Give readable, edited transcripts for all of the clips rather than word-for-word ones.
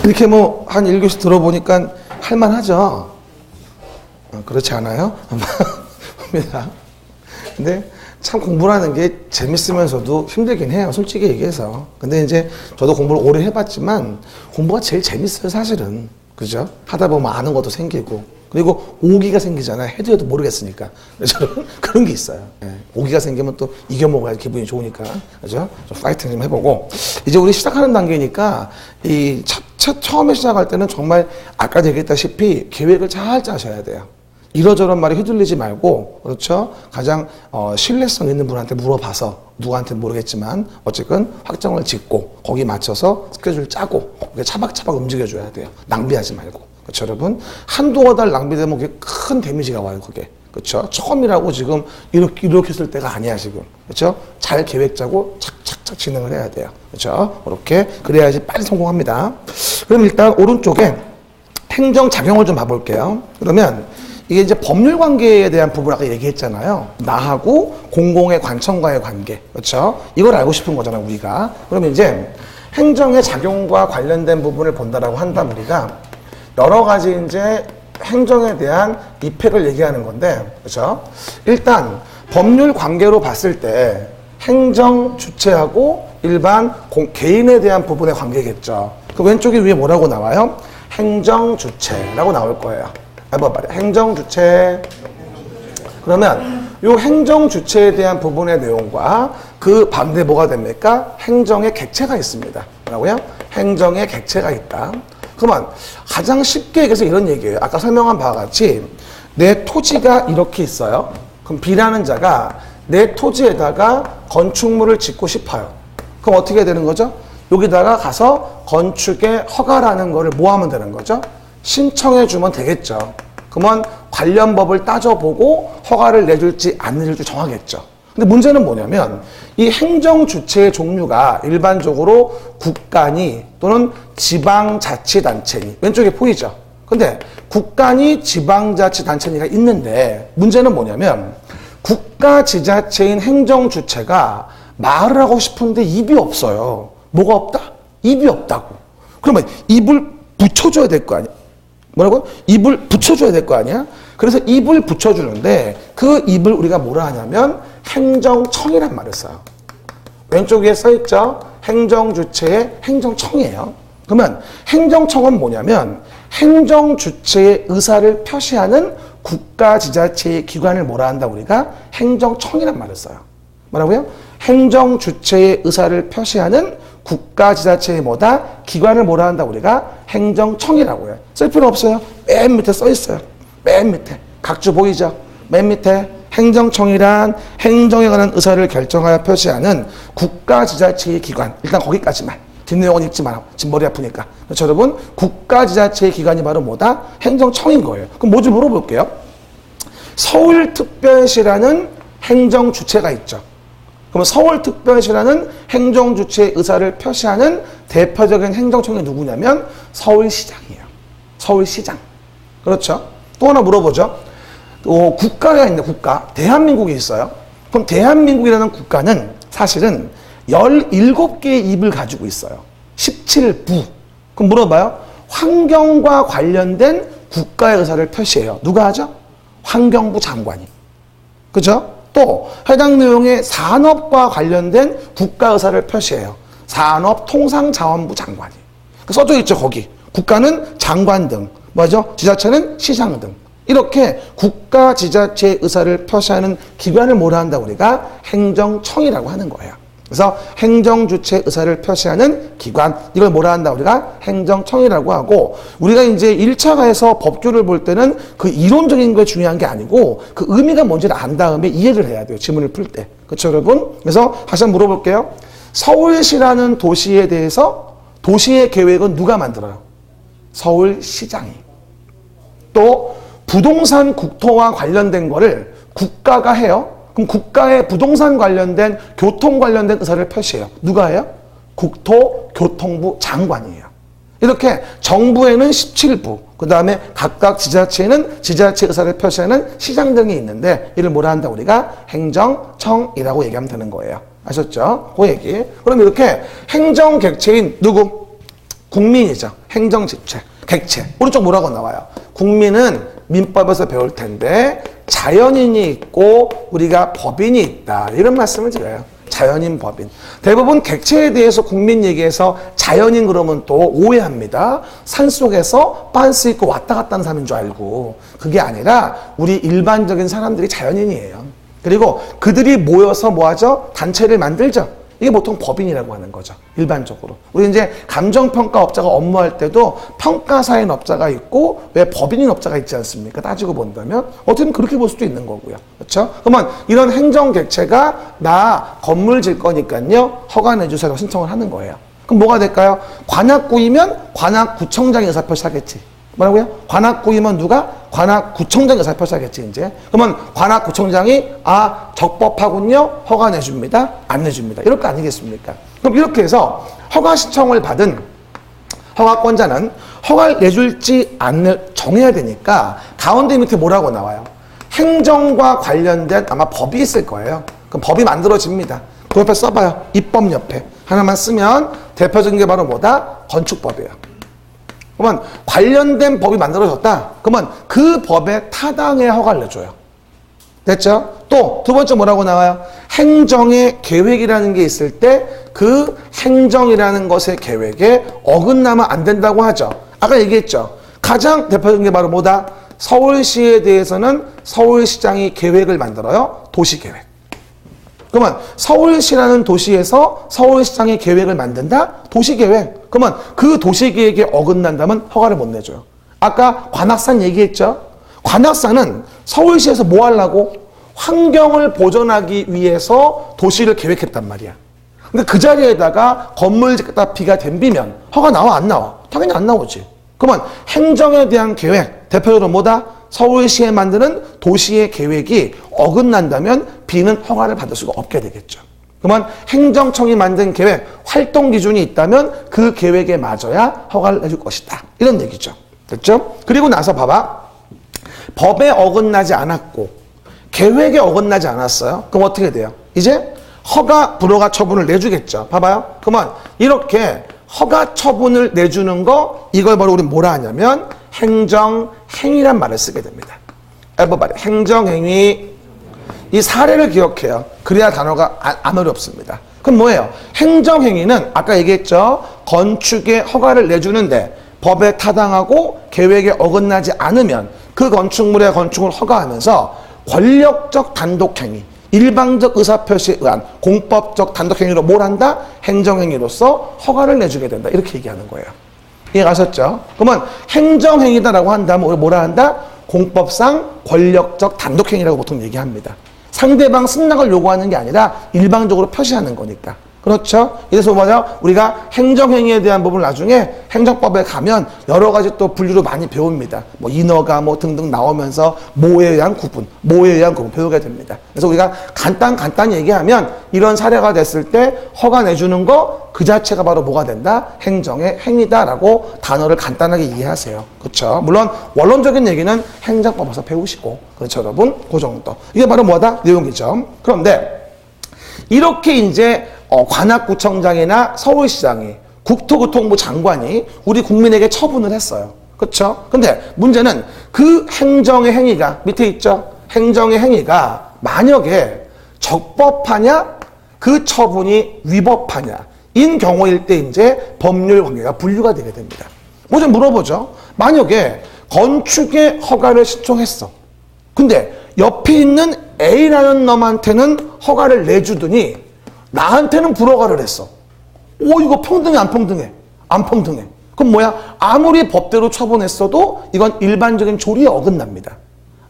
이렇게 뭐 한 1교시 들어보니까 할만하죠? 그렇지 않아요? 봅니다. 근데 참 공부라는 게 재밌으면서도 힘들긴 해요. 솔직히 얘기해서. 근데 이제 저도 공부를 오래 해봤지만 공부가 제일 재밌어요, 사실은. 그죠? 하다 보면 아는 것도 생기고. 그리고 오기가 생기잖아요. 해도 모르겠으니까. 그죠? 그런 게 있어요. 네. 오기가 생기면 또 이겨먹어야 기분이 좋으니까. 그죠? 좀 파이팅 좀 해보고. 이제 우리 시작하는 단계니까 이 처음에 시작할 때는 정말 아까 얘기했다시피 계획을 잘 짜셔야 돼요. 이러저런 말에 휘둘리지 말고, 그렇죠? 가장 신뢰성 있는 분한테 물어봐서, 누구한테 모르겠지만 어쨌든 확정을 짓고 거기 맞춰서 스케줄 짜고 차박차박 움직여줘야 돼요. 낭비하지 말고. 그렇죠, 여러분? 한두 달 낭비되면 그게 큰 데미지가 와요, 그게. 그렇죠? 처음이라고 지금 이렇게 했을 때가 아니야, 지금. 그렇죠? 잘 계획 짜고 착착착 진행을 해야 돼요. 그렇죠? 그렇게 그래야지 빨리 성공합니다. 그럼 일단 오른쪽에 행정 작용을 좀 봐볼게요. 그러면 이게 이제 법률 관계에 대한 부분 아까 얘기했잖아요. 나하고 공공의 관청과의 관계. 그렇죠? 이걸 알고 싶은 거잖아요, 우리가. 그러면 이제 행정의 작용과 관련된 부분을 본다라고 한다면 우리가 여러 가지 이제 행정에 대한 이펙을 얘기하는 건데, 그렇죠? 일단 법률 관계로 봤을 때 행정 주체하고 일반 개인에 대한 부분의 관계겠죠. 그 왼쪽에 위에 뭐라고 나와요? 행정 주체라고 나올 거예요. 한번 말해. 행정 주체. 그러면 이 행정 주체에 대한 부분의 내용과 그 반대 뭐가 됩니까? 행정의 객체가 있습니다. 뭐라고요? 행정의 객체가 있다. 그러면 가장 쉽게 얘기해서 이런 얘기예요. 아까 설명한 바와 같이 내 토지가 이렇게 있어요. 그럼 B라는 자가 내 토지에다가 건축물을 짓고 싶어요. 그럼 어떻게 되는 거죠? 여기다가 가서 건축의 허가라는 거를 뭐 하면 되는 거죠? 신청해 주면 되겠죠. 그러면 관련 법을 따져보고 허가를 내줄지 안 내줄지 정하겠죠. 근데 문제는 뭐냐면 이 행정 주체의 종류가 일반적으로 국가니 또는 지방자치단체니 왼쪽에 보이죠? 근데 국가니 지방자치단체니가 있는데 문제는 뭐냐면 국가지자체인 행정 주체가 말을 하고 싶은데 입이 없어요. 뭐가 없다? 입이 없다고. 그러면 입을 붙여줘야 될 거 아니야? 뭐라고요? 입을 붙여줘야 될 거 아니야? 그래서 입을 붙여주는데 그 입을 우리가 뭐라 하냐면 행정청이란 말을 써요. 왼쪽 위에 써있죠? 행정주체의 행정청이에요. 그러면 행정청은 뭐냐면 행정주체의 의사를 표시하는 국가지자체의 기관을 뭐라 한다 우리가? 행정청이란 말을 써요. 뭐라고요? 행정주체의 의사를 표시하는 국가지자체의 뭐다? 기관을 뭐라 한다 우리가? 행정청이라고 해요. 쓸 필요 없어요. 맨 밑에 써 있어요. 맨 밑에. 각주 보이죠? 맨 밑에 행정청이란 행정에 관한 의사를 결정하여 표시하는 국가지자체의 기관. 일단 거기까지만. 뒷내용은 읽지 마라. 지금 머리 아프니까. 그렇죠, 여러분? 국가지자체의 기관이 바로 뭐다? 행정청인 거예요. 그럼 뭐 좀 물어볼게요. 서울특별시라는 행정주체가 있죠. 그럼 서울특별시라는 행정주체의 의사를 표시하는 대표적인 행정청이 누구냐면 서울시장이에요. 서울시장. 그렇죠? 또 하나 물어보죠. 국가가 있네, 국가. 대한민국이 있어요. 그럼 대한민국이라는 국가는 사실은 17개의 입을 가지고 있어요. 17부. 그럼 물어봐요. 환경과 관련된 국가의 의사를 표시해요. 누가 하죠? 환경부 장관이. 그죠? 또 해당 내용의 산업과 관련된 국가 의사를 표시해요. 산업통상자원부 장관이. 써져 있죠, 거기. 국가는 장관 등, 뭐죠? 지자체는 시장 등. 이렇게 국가 지자체의 의사를 표시하는 기관을 뭐라 한다 우리가? 행정청이라고 하는 거예요. 그래서 행정주체 의사를 표시하는 기관, 이걸 뭐라 한다 우리가? 행정청이라고 하고, 우리가 이제 1차가에서 법규를 볼 때는 그 이론적인 게 중요한 게 아니고 그 의미가 뭔지를 안 다음에 이해를 해야 돼요, 지문을 풀 때. 그렇죠, 여러분? 그래서 다시 한번 물어볼게요. 서울시라는 도시에 대해서 도시의 계획은 누가 만들어요? 서울시장이. 또 부동산 국토와 관련된 거를 국가가 해요. 그럼 국가의 부동산 관련된 교통 관련된 의사를 표시해요. 누가 해요? 국토교통부 장관이에요. 이렇게 정부에는 17부, 그 다음에 각각 지자체에는 지자체 의사를 표시하는 시장 등이 있는데 이를 뭐라 한다 우리가? 행정청이라고 얘기하면 되는 거예요. 아셨죠? 그 얘기. 그럼 이렇게 행정객체인 누구? 국민이죠. 행정직책, 객체. 오른쪽 뭐라고 나와요? 국민은 민법에서 배울 텐데 자연인이 있고 우리가 법인이 있다. 이런 말씀을 드려요. 자연인, 법인. 대부분 객체에 대해서 국민 얘기해서 자연인 그러면 또 오해합니다. 산속에서 빤스 입고 왔다 갔다 하는 사람인 줄 알고. 그게 아니라 우리 일반적인 사람들이 자연인이에요. 그리고 그들이 모여서 뭐하죠? 단체를 만들죠. 이게 보통 법인이라고 하는 거죠. 일반적으로. 우리 이제 감정평가업자가 업무할 때도 평가사인 업자가 있고 왜 법인인 업자가 있지 않습니까? 따지고 본다면 어떻게든 그렇게 볼 수도 있는 거고요. 그렇죠? 그러면 이런 행정객체가 나 건물 질 거니까요. 허가 내주세요. 신청을 하는 거예요. 그럼 뭐가 될까요? 관악구이면 관악구청장이 의사표시하겠지. 뭐라고요? 관악구이면 누가? 관악구청장이 의사표시하겠지 이제. 그러면 관악구청장이 적법하군요. 허가 내줍니다. 안 내줍니다. 이럴 거 아니겠습니까? 그럼 이렇게 해서 허가 신청을 받은 허가권자는 허가를 내줄지 안 정해야 되니까 가운데 밑에 뭐라고 나와요? 행정과 관련된 아마 법이 있을 거예요. 그럼 법이 만들어집니다. 그 옆에 써봐요. 입법 옆에. 하나만 쓰면 대표적인 게 바로 뭐다? 건축법이에요. 그러면 관련된 법이 만들어졌다. 그러면 그 법에 타당의 허가를 내줘요. 됐죠? 또 두 번째 뭐라고 나와요? 행정의 계획이라는 게 있을 때 그 행정이라는 것의 계획에 어긋나면 안 된다고 하죠. 아까 얘기했죠. 가장 대표적인 게 바로 뭐다? 서울시에 대해서는 서울시장이 계획을 만들어요. 도시계획. 그러면 서울시라는 도시에서 서울시장이 계획을 만든다? 도시계획. 그러면 그 도시계획에 어긋난다면 허가를 못 내줘요. 아까 관악산 얘기했죠? 관악산은 서울시에서 뭐 하려고? 환경을 보존하기 위해서 도시를 계획했단 말이야. 근데 그 자리에다가 건물 짓다 비가 댐비면 허가 나와 안 나와? 당연히 안 나오지. 그러면 행정에 대한 계획, 대표적으로 뭐다? 서울시에 만드는 도시의 계획이 어긋난다면 B는 허가를 받을 수가 없게 되겠죠. 그러면 행정청이 만든 계획, 활동 기준이 있다면 그 계획에 맞아야 허가를 내줄 것이다. 이런 얘기죠. 됐죠? 그리고 나서 봐봐. 법에 어긋나지 않았고 계획에 어긋나지 않았어요. 그럼 어떻게 돼요? 이제 허가 불허가 처분을 내주겠죠. 봐봐요. 그러면 이렇게 허가 처분을 내주는 거 이걸 바로 우리 뭐라 하냐면 행정행위란 말을 쓰게 됩니다. everybody. 행정행위. 이 사례를 기억해요. 그래야 단어가 안 어렵습니다. 그럼 뭐예요? 행정행위는 아까 얘기했죠. 건축에 허가를 내주는데 법에 타당하고 계획에 어긋나지 않으면 그 건축물의 건축을 허가하면서 권력적 단독행위, 일방적 의사표시에 의한 공법적 단독행위로 뭘 한다? 행정행위로서 허가를 내주게 된다. 이렇게 얘기하는 거예요. 이해가셨죠? 그러면 행정행위다라고 한다면 우리 뭐라 한다? 공법상 권력적 단독행위라고 보통 얘기합니다. 상대방 승낙을 요구하는 게 아니라 일방적으로 표시하는 거니까. 그렇죠? 이래서 뭐죠? 우리가 행정행위에 대한 부분을 나중에 행정법에 가면 여러 가지 또 분류로 많이 배웁니다. 뭐 인허가 뭐 등등 나오면서 뭐에 의한 구분 배우게 됩니다. 그래서 우리가 간단히 얘기하면 이런 사례가 됐을 때 허가 내주는 거 그 자체가 바로 뭐가 된다? 행정의 행위다라고 단어를 간단하게 이해하세요. 그렇죠? 물론 원론적인 얘기는 행정법에서 배우시고 그렇죠, 여러분? 그 정도. 이게 바로 뭐다? 내용이죠. 그런데 이렇게 이제 관악구청장이나 서울시장이 국토교통부 장관이 우리 국민에게 처분을 했어요. 그렇죠? 근데 문제는 그 행정의 행위가 밑에 있죠? 행정의 행위가 만약에 적법하냐? 그 처분이 위법하냐? 인 경우일 때 이제 법률 관계가 분류가 되게 됩니다. 뭐 좀 물어보죠. 만약에 건축의 허가를 신청했어. 근데 옆에 있는 A라는 놈한테는 허가를 내주더니 나한테는 불허가를 했어. 오, 이거 평등해, 안 평등해? 안 평등해. 그럼 뭐야? 아무리 법대로 처분했어도 이건 일반적인 조리에 어긋납니다.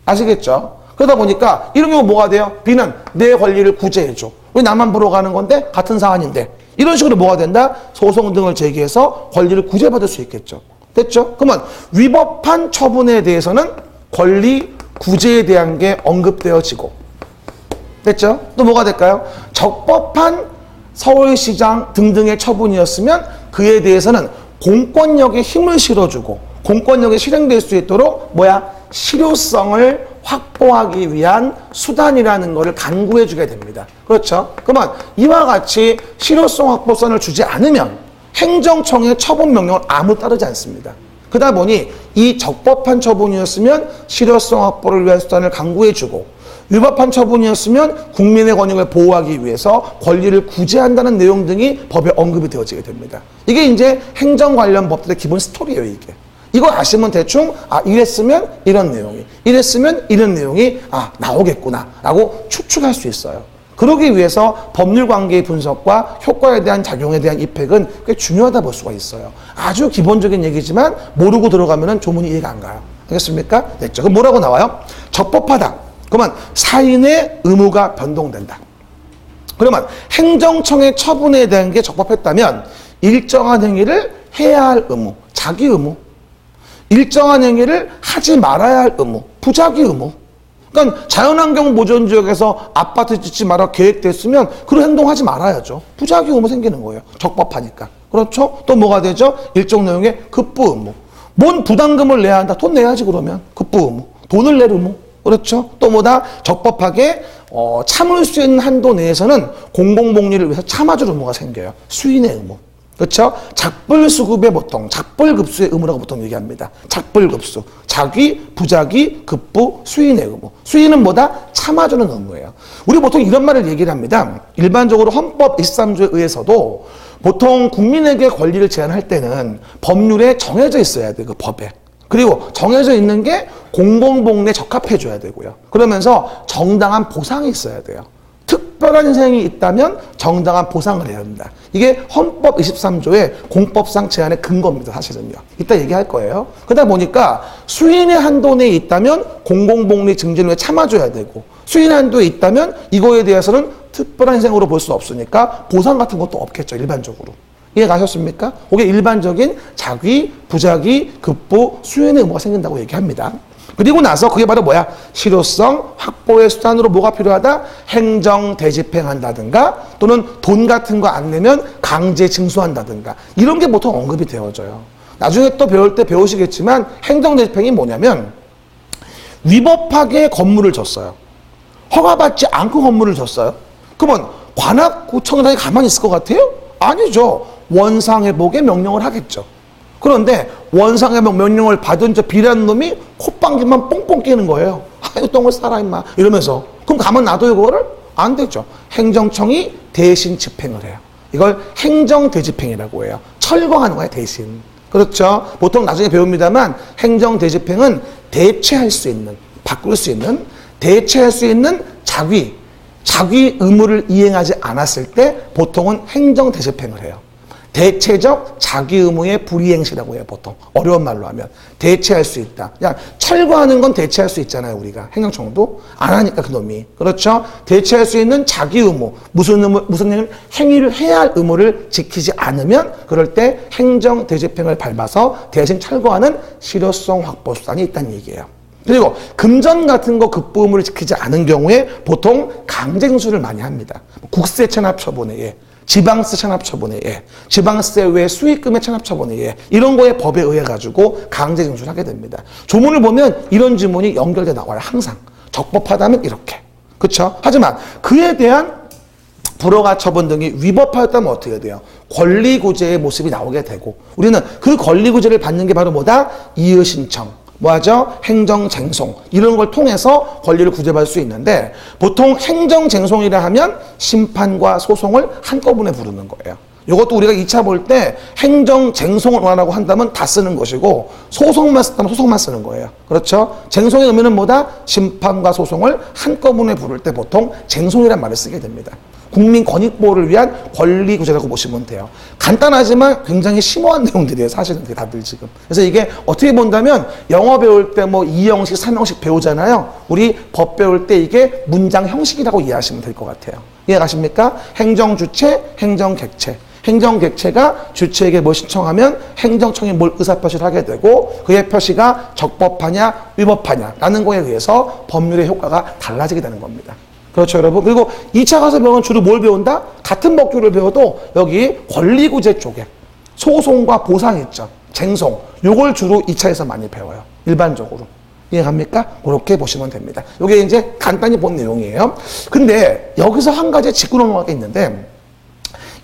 아시겠죠? 그러다 보니까 이런 경우 뭐가 돼요? B는 내 권리를 구제해줘. 왜 나만 불허가는 건데? 같은 사안인데. 이런 식으로 뭐가 된다? 소송 등을 제기해서 권리를 구제받을 수 있겠죠. 됐죠? 그러면 위법한 처분에 대해서는 권리 구제에 대한 게 언급되어지고, 됐죠? 또 뭐가 될까요? 적법한 서울시장 등등의 처분이었으면 그에 대해서는 공권력에 힘을 실어주고 공권력이 실행될 수 있도록 실효성을 확보하기 위한 수단이라는 것을 간구해 주게 됩니다. 그렇죠? 그러면 이와 같이 실효성 확보선을 주지 않으면 행정청의 처분 명령을 아무 따르지 않습니다. 그러다 보니 이 적법한 처분이었으면 실효성 확보를 위한 수단을 강구해주고 위법한 처분이었으면 국민의 권익을 보호하기 위해서 권리를 구제한다는 내용 등이 법에 언급이 되어지게 됩니다. 이게 이제 행정 관련 법들의 기본 스토리예요, 이게. 이거 아시면 대충 이랬으면 이런 내용이, 이랬으면 이런 내용이 나오겠구나 라고 추측할 수 있어요. 그러기 위해서 법률 관계의 분석과 효과에 대한 작용에 대한 입핵은 꽤 중요하다 볼 수가 있어요. 아주 기본적인 얘기지만 모르고 들어가면 조문이 이해가 안 가요. 알겠습니까? 됐죠? 그럼 뭐라고 나와요? 적법하다. 그러면 사인의 의무가 변동된다. 그러면 행정청의 처분에 대한 게 적법했다면 일정한 행위를 해야 할 의무, 자기 의무, 일정한 행위를 하지 말아야 할 의무, 부자기 의무. 그러니까 자연환경 보존지역에서 아파트 짓지 마라 계획됐으면 그런 행동하지 말아야죠. 부자기 의무 생기는 거예요. 적법하니까. 그렇죠? 또 뭐가 되죠? 일정 내용의 급부 의무. 뭔 부담금을 내야 한다? 돈 내야지 그러면. 급부 의무. 돈을 낼 의무. 그렇죠? 또 뭐다? 적법하게 참을 수 있는 한도 내에서는 공공복리를 위해서 참아줄 의무가 생겨요. 수인의 의무. 그렇죠? 작불수급의 보통, 작불급수의 의무라고 보통 얘기합니다. 작불급수. 자기, 부자기, 급부, 수인의 의무. 수인은 뭐다? 참아주는 의무예요. 우리 보통 이런 말을 얘기를 합니다. 일반적으로 헌법 23조에 의해서도 보통 국민에게 권리를 제한할 때는 법률에 정해져 있어야 돼요. 그 법에. 그리고 정해져 있는 게 공공복리에 적합해줘야 되고요. 그러면서 정당한 보상이 있어야 돼요. 특별한 희생이 있다면 정당한 보상을 해야 한다. 이게 헌법 23조의 공법상 제한의 근거입니다. 사실은요. 이따 얘기할 거예요. 그러다 보니까 수인의 한도 내에 있다면 공공복리 증진을 위해 참아줘야 되고 수인 한도에 있다면 이거에 대해서는 특별한 희생으로 볼 수 없으니까 보상 같은 것도 없겠죠. 일반적으로. 이해 가셨습니까? 그게 일반적인 자기, 부자기, 급부, 수인의 의무가 생긴다고 얘기합니다. 그리고 나서 그게 바로 뭐야? 실효성 확보의 수단으로 뭐가 필요하다? 행정 대집행한다든가 또는 돈 같은 거 안 내면 강제 징수한다든가 이런 게 보통 언급이 되어져요. 나중에 또 배울 때 배우시겠지만 행정 대집행이 뭐냐면 위법하게 건물을 줬어요. 허가받지 않고 건물을 줬어요. 그러면 관악구청장이 가만히 있을 것 같아요? 아니죠. 원상회복의 명령을 하겠죠. 그런데 원상회복 명령을 받은 저 비리한 놈이 콧방귀만 뽕뽕 끼는 거예요. 아유 똥을 싸라 임마 이러면서. 그럼 가만 놔둬요 그거를? 안 되죠. 행정청이 대신 집행을 해요. 이걸 행정대집행이라고 해요. 철거하는 거예요 대신. 그렇죠. 보통 나중에 배웁니다만 행정대집행은 대체할 수 있는, 바꿀 수 있는, 대체할 수 있는 자기 의무를 이행하지 않았을 때 보통은 행정대집행을 해요. 대체적 자기 의무의 불이행시라고 해요. 보통 어려운 말로 하면 대체할 수 있다. 그냥 철거하는 건 대체할 수 있잖아요. 우리가 행정청도 안 하니까 그놈이. 그렇죠. 대체할 수 있는 자기 의무, 무슨 행위를 해야 할 의무를 지키지 않으면 그럴 때 행정대집행을 밟아서 대신 철거하는 실효성 확보 수단이 있다는 얘기예요. 그리고 금전 같은 거 급부 의무를 지키지 않은 경우에 보통 강제징수를 많이 합니다. 국세 체납 처분에 의해, 지방세 체납 처분에 의해, 지방세 외 수익금의 체납 처분에 의해 이런 거에 법에 의해 가지고 강제징수를 하게 됩니다. 조문을 보면 이런 지문이 연결돼 나와요. 항상 적법하다면 이렇게. 그렇죠? 하지만 그에 대한 불허가 처분 등이 위법하였다면 어떻게 돼요? 권리구제의 모습이 나오게 되고 우리는 그 권리구제를 받는 게 바로 뭐다? 이의신청. 뭐하죠? 행정쟁송 이런 걸 통해서 권리를 구제받을 수 있는데 보통 행정쟁송이라 하면 심판과 소송을 한꺼번에 부르는 거예요. 이것도 우리가 2차 볼 때 행정쟁송을 원하라고 한다면 다 쓰는 것이고 소송만 쓰다면 소송만 쓰는 거예요. 그렇죠? 쟁송의 의미는 뭐다? 심판과 소송을 한꺼번에 부를 때 보통 쟁송이란 말을 쓰게 됩니다. 국민 권익 보호를 위한 권리 구제라고 보시면 돼요. 간단하지만 굉장히 심오한 내용들이에요. 사실은 다들 지금. 그래서 이게 어떻게 본다면 영어 배울 때 뭐 2형식, 3형식 배우잖아요. 우리 법 배울 때 이게 문장 형식이라고 이해하시면 될 것 같아요. 이해가십니까? 행정 주체, 행정 객체. 행정 객체가 주체에게 뭘 신청하면 행정청이 뭘 의사표시를 하게 되고 그의 표시가 적법하냐 위법하냐라는 거에 의해서 법률의 효과가 달라지게 되는 겁니다. 그렇죠 여러분. 그리고 2차 가서 배우면 주로 뭘 배운다? 같은 법규를 배워도 여기 권리구제 쪽에 소송과 보상 있죠. 쟁송 요걸 주로 2차에서 많이 배워요. 일반적으로. 이해갑니까? 그렇게 보시면 됩니다. 이게 이제 간단히 본 내용이에요. 근데 여기서 한 가지 짚고 넘어갈 게 있는데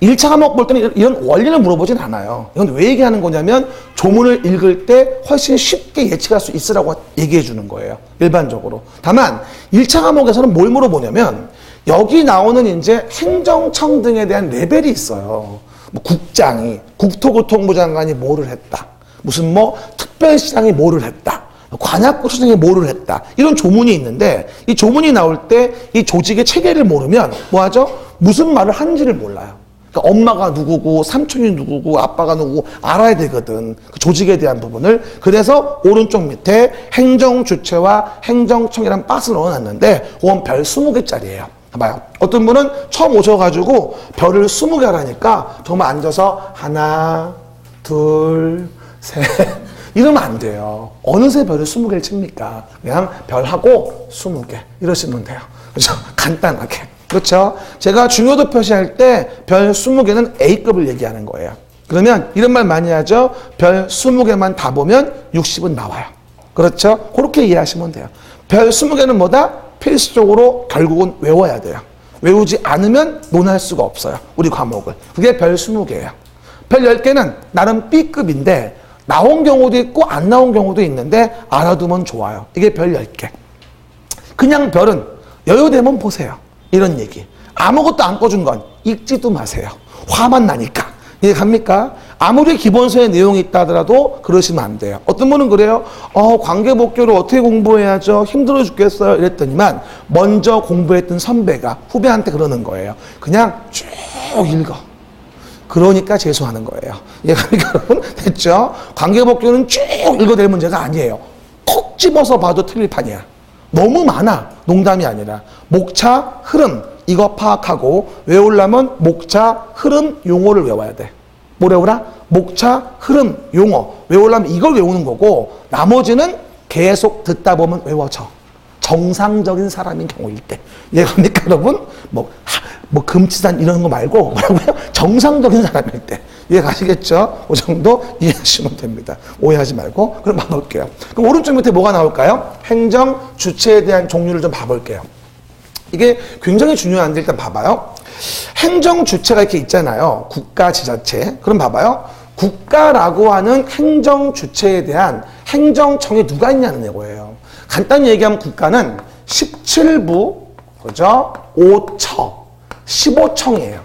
1차 과목 볼 때는 이런 원리를 물어보진 않아요. 이건 왜 얘기하는 거냐면 조문을 읽을 때 훨씬 쉽게 예측할 수 있으라고 얘기해 주는 거예요. 일반적으로. 다만 1차 과목에서는 뭘 물어보냐면 여기 나오는 이제 행정청 등에 대한 레벨이 있어요. 뭐 국장이, 국토교통부 장관이 뭐를 했다. 무슨 뭐 특별시장이 뭐를 했다. 관악구청장이 뭐를 했다. 이런 조문이 있는데 이 조문이 나올 때 이 조직의 체계를 모르면 뭐하죠? 무슨 말을 하는지를 몰라요. 그러니까 엄마가 누구고 삼촌이 누구고 아빠가 누구고 알아야 되거든. 그 조직에 대한 부분을. 그래서 오른쪽 밑에 행정주체와 행정청이라는 박스를 넣어놨는데 그건 별 20개짜리예요. 봐봐요. 어떤 분은 처음 오셔가지고 별을 20개 하라니까 정말 앉아서 하나, 둘, 셋 이러면 안 돼요. 어느새 별을 20개를 칩니까? 그냥 별하고 20개 이러시면 돼요. 그렇죠? 간단하게. 그렇죠? 제가 중요도 표시할 때 별 20개는 A급을 얘기하는 거예요. 그러면 이런 말 많이 하죠. 별 20개만 다 보면 60은 나와요. 그렇죠? 그렇게 이해하시면 돼요. 별 20개는 뭐다? 필수적으로 결국은 외워야 돼요. 외우지 않으면 논할 수가 없어요. 우리 과목을. 그게 별 20개예요. 별 10개는 나름 B급인데 나온 경우도 있고 안 나온 경우도 있는데 알아두면 좋아요. 이게 별 10개. 그냥 별은 여유되면 보세요. 이런 얘기. 아무것도 안 꺼준 건 읽지도 마세요. 화만 나니까. 이해 갑니까? 아무리 기본서에 내용이 있다 하더라도 그러시면 안 돼요. 어떤 분은 그래요. 관계복교를 어떻게 공부해야죠? 힘들어 죽겠어요. 이랬더니만 먼저 공부했던 선배가 후배한테 그러는 거예요. 그냥 쭉 읽어. 그러니까 재수하는 거예요. 이해갑니까 여러분? 됐죠? 관계복교는 쭉 읽어낼 문제가 아니에요. 콕 집어서 봐도 틀릴 판이야. 너무 많아. 농담이 아니라. 목차, 흐름 이거 파악하고 외우려면 목차, 흐름, 용어를 외워야 돼. 뭐 외우라? 목차, 흐름, 용어 외우려면 이걸 외우는 거고 나머지는 계속 듣다 보면 외워져. 정상적인 사람인 경우일 때. 이해갑니까 여러분? 뭐 금치산 이런 거 말고 뭐라고요? 정상적인 사람일 때. 이해 가시겠죠? 그 정도 이해하시면 됩니다. 오해하지 말고. 그럼 봐볼게요. 그럼 오른쪽 밑에 뭐가 나올까요? 행정 주체에 대한 종류를 좀 봐볼게요. 이게 굉장히 중요한데 일단 봐봐요. 행정 주체가 이렇게 있잖아요. 국가 지자체. 그럼 봐봐요. 국가라고 하는 행정 주체에 대한 행정청이 누가 있냐는 얘기예요. 간단히 얘기하면 국가는 17부, 그죠? 5처, 15청이에요.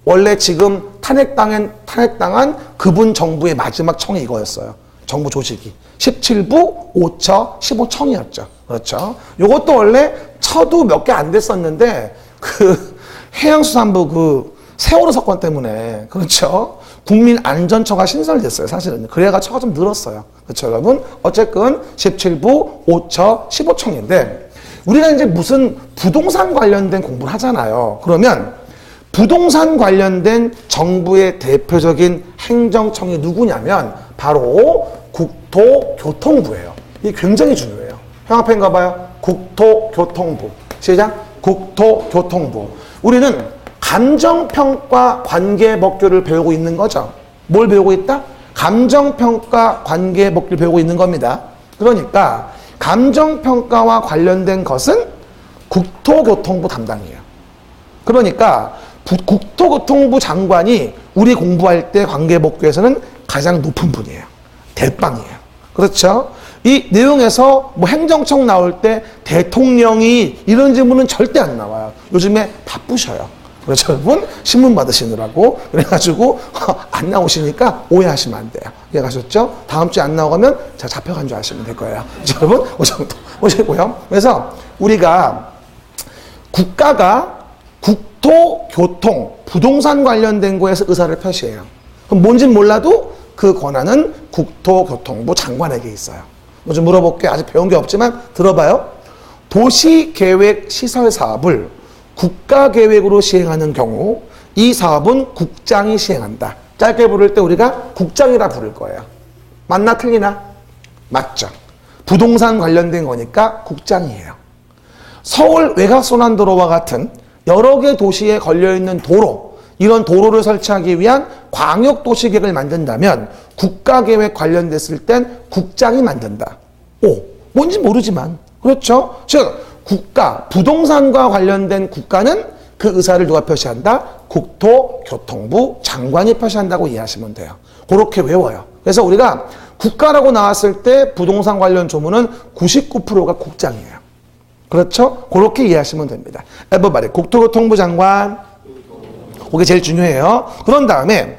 원래 지금 탄핵당한 그분 정부의 마지막 청이 이거였어요. 정부 조직이. 17부, 5처, 15청이었죠. 그렇죠. 요것도 원래 처도 몇 개 안 됐었는데, 해양수산부 세월호 사건 때문에, 그렇죠. 국민안전처가 신설됐어요, 사실은. 그래가 처가 좀 늘었어요. 그렇죠, 여러분? 어쨌든 17부, 5처, 15청인데, 우리가 이제 무슨 부동산 관련된 공부를 하잖아요. 그러면 부동산 관련된 정부의 대표적인 행정청이 누구냐면 바로 국토교통부예요. 이게 굉장히 중요해요. 형 앞에 있는 거 봐요. 국토교통부. 시작. 국토교통부. 우리는 감정평가 관계법규를 배우고 있는 거죠. 뭘 배우고 있다? 감정평가 관계법규를 배우고 있는 겁니다. 그러니까 감정평가와 관련된 것은 국토교통부 담당이에요. 그러니까 국토교통부 장관이 우리 공부할 때 관계복귀에서는 가장 높은 분이에요. 대빵이에요. 그렇죠? 이 내용에서 뭐 행정청 나올 때 대통령이 이런 질문은 절대 안 나와요. 요즘에 바쁘셔요. 그렇죠, 여러분? 신문 받으시느라고. 그래가지고 안 나오시니까 오해하시면 안 돼요. 이해가셨죠? 다음 주에 안 나오면 제가 잡혀간 줄 아시면 될 거예요. 여러분, 그 정도 오시고요. 그래서 우리가 국가가 국토, 교통, 부동산 관련된 거에서 의사를 표시해요. 그럼 뭔진 몰라도 그 권한은 국토교통부 장관에게 있어요. 뭐 좀 물어볼게요. 아직 배운 게 없지만 들어봐요. 도시계획 시설 사업을 국가계획으로 시행하는 경우 이 사업은 국장이 시행한다. 짧게 부를 때 우리가 국장이라 부를 거예요. 맞나 틀리나? 맞죠. 부동산 관련된 거니까 국장이에요. 서울 외곽순환도로와 같은 여러 개 도시에 걸려있는 도로, 이런 도로를 설치하기 위한 광역도시계획을 만든다면 국가계획 관련됐을 땐 국장이 만든다. 뭔지 모르지만 그렇죠. 즉 국가, 부동산과 관련된 국가는 그 의사를 누가 표시한다? 국토교통부 장관이 표시한다고 이해하시면 돼요. 그렇게 외워요. 그래서 우리가 국가라고 나왔을 때 부동산 관련 조문은 99%가 국장이에요. 그렇죠? 그렇게 이해하시면 됩니다. everybody, 국토교통부 장관. 그게 제일 중요해요. 그런 다음에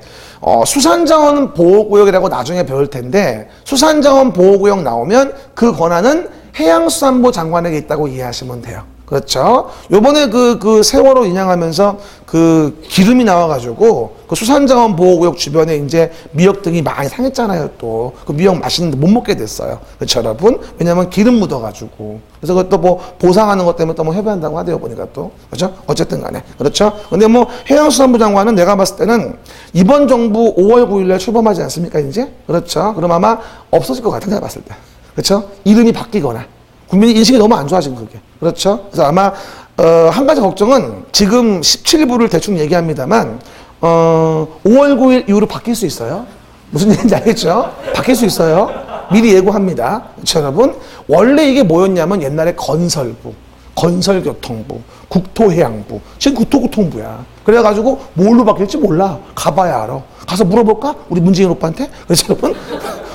수산자원 보호구역이라고 나중에 배울 텐데 수산자원 보호구역 나오면 그 권한은 해양수산부 장관에게 있다고 이해하시면 돼요. 그렇죠? 요번에 그 세월호 인양하면서 그 기름이 나와가지고 그 수산자원 보호구역 주변에 이제 미역 등이 많이 상했잖아요, 또. 그 미역 맛있는데 못 먹게 됐어요. 그렇죠, 여러분? 왜냐면 기름 묻어가지고. 그래서 그것도 뭐 보상하는 것 때문에 또 뭐 해배한다고 하대요, 보니까 또. 그렇죠? 어쨌든 간에. 그렇죠? 근데 뭐 해양수산부 장관은 내가 봤을 때는 이번 정부 5월 9일날 출범하지 않습니까, 이제? 그렇죠? 그럼 아마 없어질 것 같은 내가 봤을 때. 그렇죠? 이름이 바뀌거나. 국민의 인식이 너무 안 좋아진 그게. 그렇죠? 그래서 아마 한 가지 걱정은 지금 17부를 대충 얘기합니다만 5월 9일 이후로 바뀔 수 있어요. 무슨 얘기인지 알겠죠? 바뀔 수 있어요. 미리 예고합니다. 그렇죠, 여러분? 원래 이게 뭐였냐면 옛날에 건설부, 건설교통부, 국토해양부, 지금 국토교통부야. 그래가지고 뭘로 바뀔지 몰라. 가봐야 알아. 가서 물어볼까? 우리 문재인 오빠한테? 그렇죠, 여러분?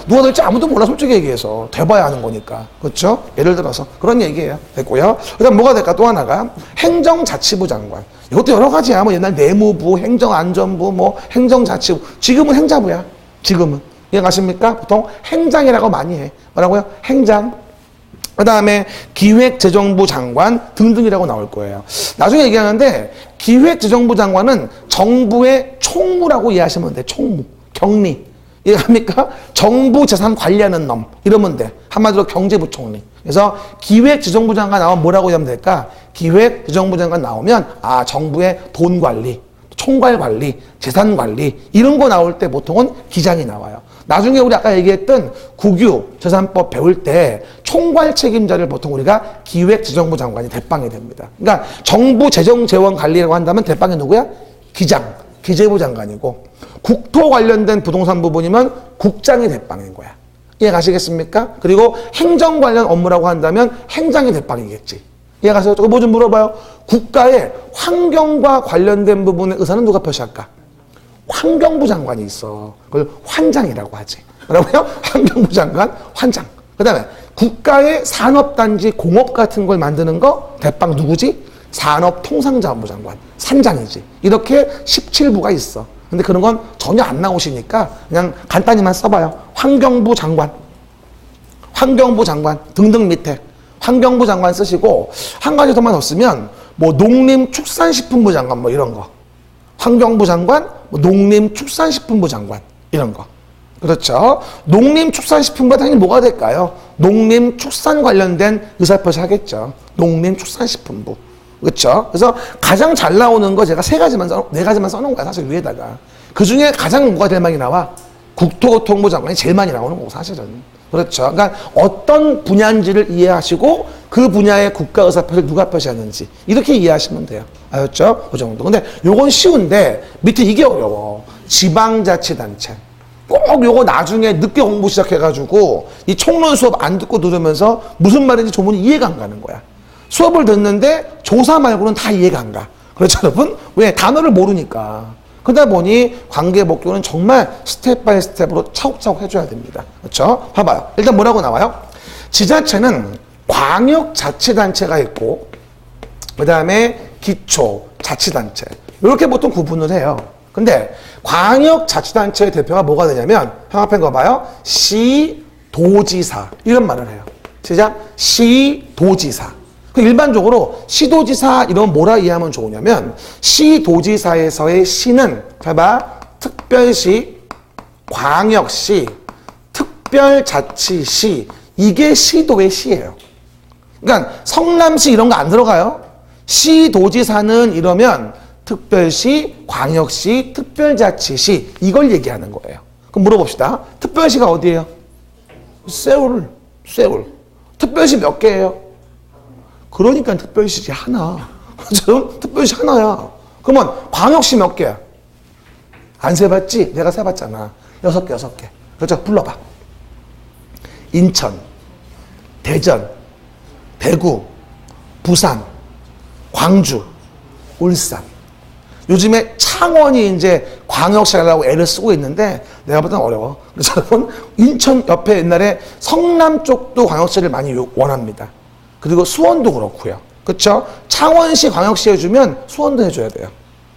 누가 될지 아무도 몰라, 솔직히 얘기해서. 돼봐야 하는 거니까. 그렇죠? 예를 들어서. 그런 얘기예요. 됐고요. 그 다음 뭐가 될까? 또 하나가 행정자치부 장관. 이것도 여러 가지야. 뭐 옛날 내무부, 행정안전부, 뭐 행정자치부. 지금은 행자부야. 지금은. 이해가십니까? 보통 행장이라고 많이 해. 뭐라고요? 행장. 그 다음에 기획재정부 장관 등등이라고 나올 거예요. 나중에 얘기하는데 기획재정부 장관은 정부의 총무라고 이해하시면 돼. 총무. 격리. 이해합니까? 정부 재산 관리하는 놈 이러면 돼. 한마디로 경제부총리. 그래서 기획재정부 장관 나오면 뭐라고 하면 될까? 기획재정부 장관 나오면 정부의 돈 관리, 총괄 관리, 재산 관리 이런 거 나올 때 보통은 기장이 나와요. 나중에 우리 아까 얘기했던 국유 재산법 배울 때 총괄 책임자를 보통 우리가 기획재정부 장관이 대빵이 됩니다. 그러니까 정부 재정 재원 관리라고 한다면 대빵이 누구야? 기장, 기재부 장관이고 국토 관련된 부동산 부분이면 국장이 대빵인 거야. 이해 가시겠습니까? 그리고 행정 관련 업무라고 한다면 행장이 대빵이겠지. 이해 가세요? 뭐 좀 물어봐요. 국가의 환경과 관련된 부분의 의사는 누가 표시할까? 환경부 장관이 있어. 그걸 환장이라고 하지. 뭐라고요? 환경부 장관, 환장. 그 다음에 국가의 산업단지, 공업 같은 걸 만드는 거 대빵 누구지? 산업통상자원부 장관, 산장이지. 이렇게 17부가 있어. 근데 그런 건 전혀 안 나오시니까 그냥 간단히만 써봐요. 환경부 장관, 환경부 장관 등등 밑에 환경부 장관 쓰시고 한 가지 더만 더 쓰면 뭐 농림축산식품부 장관 뭐 이런 거. 환경부 장관, 뭐 농림축산식품부 장관 이런 거. 그렇죠. 농림축산식품부가 당연히 뭐가 될까요? 농림축산 관련된 의사표시 하겠죠. 농림축산식품부. 그렇죠? 그래서 가장 잘 나오는 거 제가 네 가지만 써놓은 거야, 사실 위에다가. 그 중에 가장 뭐가 제일 많이 나와? 국토교통부 장관이 제일 많이 나오는 거고, 사실은. 그렇죠? 그러니까 어떤 분야인지를 이해하시고 그 분야의 국가 의사표시를 누가 표시하는지 이렇게 이해하시면 돼요. 알았죠? 그 정도. 근데 요건 쉬운데 밑에 이게 어려워. 지방자치단체. 꼭 요거 나중에 늦게 공부 시작해가지고 이 총론 수업 안 듣고 들으면서 무슨 말인지 조문이 이해가 안 가는 거야. 수업을 듣는데 조사 말고는 다 이해가 안 가. 그렇죠, 여러분? 왜? 단어를 모르니까. 그러다 보니 관계복교는 정말 스텝 바이 스텝으로 차곡차곡 해줘야 됩니다. 그렇죠? 봐봐요. 일단 뭐라고 나와요? 지자체는 광역자치단체가 있고 그 다음에 기초자치단체 이렇게 보통 구분을 해요. 근데 광역자치단체의 대표가 뭐가 되냐면 형 앞에 거 봐요. 시도지사 이런 말을 해요. 시작. 시도지사. 일반적으로 시도지사 이런 뭐라 이해하면 좋으냐면 시도지사에서의 시는 봐봐 특별시, 광역시, 특별자치시 이게 시도의 시예요. 그러니까 성남시 이런 거 안 들어가요. 시도지사는 이러면 특별시, 광역시, 특별자치시 이걸 얘기하는 거예요. 그럼 물어봅시다. 특별시가 어디예요? 세울. 특별시 몇 개예요? 그러니까 특별시지 하나. 그렇죠? 특별시 하나야. 그러면 광역시 몇 개야? 안 세봤지? 내가 세봤잖아. 6개. 그렇죠? 불러봐. 인천, 대전, 대구, 부산, 광주, 울산. 요즘에 창원이 이제 광역시 하려고 애를 쓰고 있는데 내가 볼 때는 어려워. 그래서 여러분 인천 옆에 옛날에 성남 쪽도 광역시를 많이 원합니다. 그리고 수원도 그렇고요. 그렇죠? 창원시 광역시 해주면 수원도 해줘야 돼요.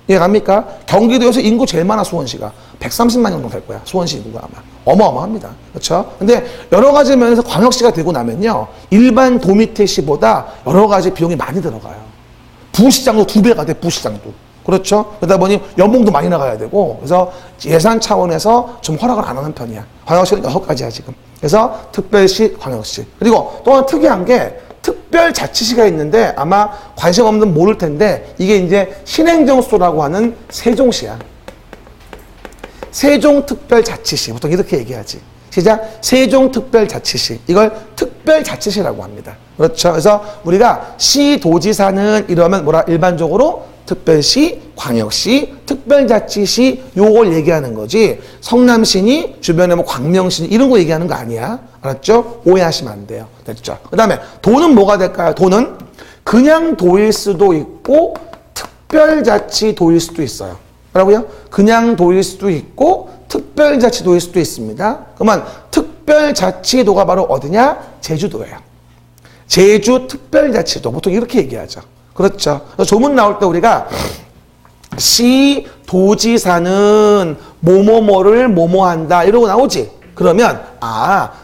이해갑니까? 경기도에서 인구 제일 많아 수원시가. 130만 정도 될 거야. 수원시 인구가 아마. 어마어마합니다. 그렇죠? 근데 여러 가지 면에서 광역시가 되고 나면요. 일반 도미테시보다 여러 가지 비용이 많이 들어가요. 부시장도 2배가 돼. 부시장도. 그렇죠? 그러다 보니 연봉도 많이 나가야 되고 그래서 예산 차원에서 좀 허락을 안 하는 편이야. 광역시는 6가지야 지금. 그래서 특별시, 광역시. 그리고 또 하나 특이한 게 특별자치시가 있는데 아마 관심 없는 분 모를 텐데 이게 이제 신행정수도라고 하는 세종시야. 세종특별자치시. 보통 이렇게 얘기하지. 시작. 세종특별자치시. 이걸 특별자치시라고 합니다. 그렇죠. 그래서 우리가 시도지사는 이러면 뭐라 일반적으로 특별시, 광역시, 특별자치시 요걸 얘기하는 거지 성남시니 주변에 뭐 광명시니 이런 거 얘기하는 거 아니야. 알았죠? 오해하시면 안 돼요. 됐죠? 그 다음에 도는 뭐가 될까요? 도는 그냥 도일 수도 있고 특별자치 도일 수도 있어요. 뭐라고요? 그냥 도일 수도 있고 특별자치 도일 수도 있습니다. 그러면 특별자치도가 바로 어디냐? 제주도예요. 제주특별자치도 보통 이렇게 얘기하죠. 그렇죠. 조문 나올 때 우리가 시도지사는 뭐뭐뭐를 뭐뭐한다 이러고 나오지. 그러면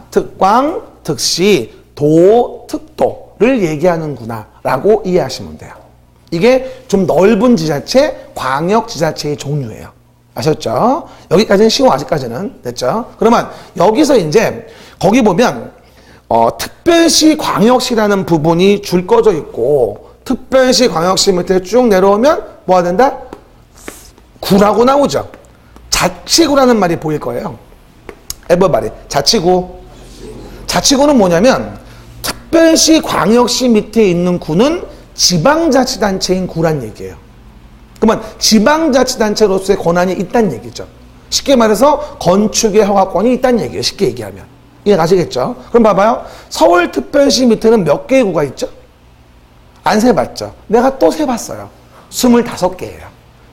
특광, 특시, 도, 특도를 얘기하는구나 라고 이해하시면 돼요. 이게 좀 넓은 지자체, 광역지자체의 종류예요. 아셨죠? 여기까지는 쉬워. 아직까지는. 됐죠? 그러면 여기서 이제 거기 보면 특별시, 광역시라는 부분이 줄 꺼져 있고 특별시, 광역시 밑에 쭉 내려오면 뭐가 된다? 구라고 나오죠. 자치구라는 말이 보일 거예요. 에버바리. 자치구. 자치구는 뭐냐면 특별시, 광역시 밑에 있는 구는 지방자치단체인 구란 얘기예요. 그러면 지방자치단체로서의 권한이 있다는 얘기죠. 쉽게 말해서 건축의 허가권이 있다는 얘기예요. 쉽게 얘기하면. 이해 가시겠죠? 그럼 봐봐요. 서울특별시 밑에는 몇 개의 구가 있죠? 안 세봤죠? 내가 또 세봤어요. 25개예요.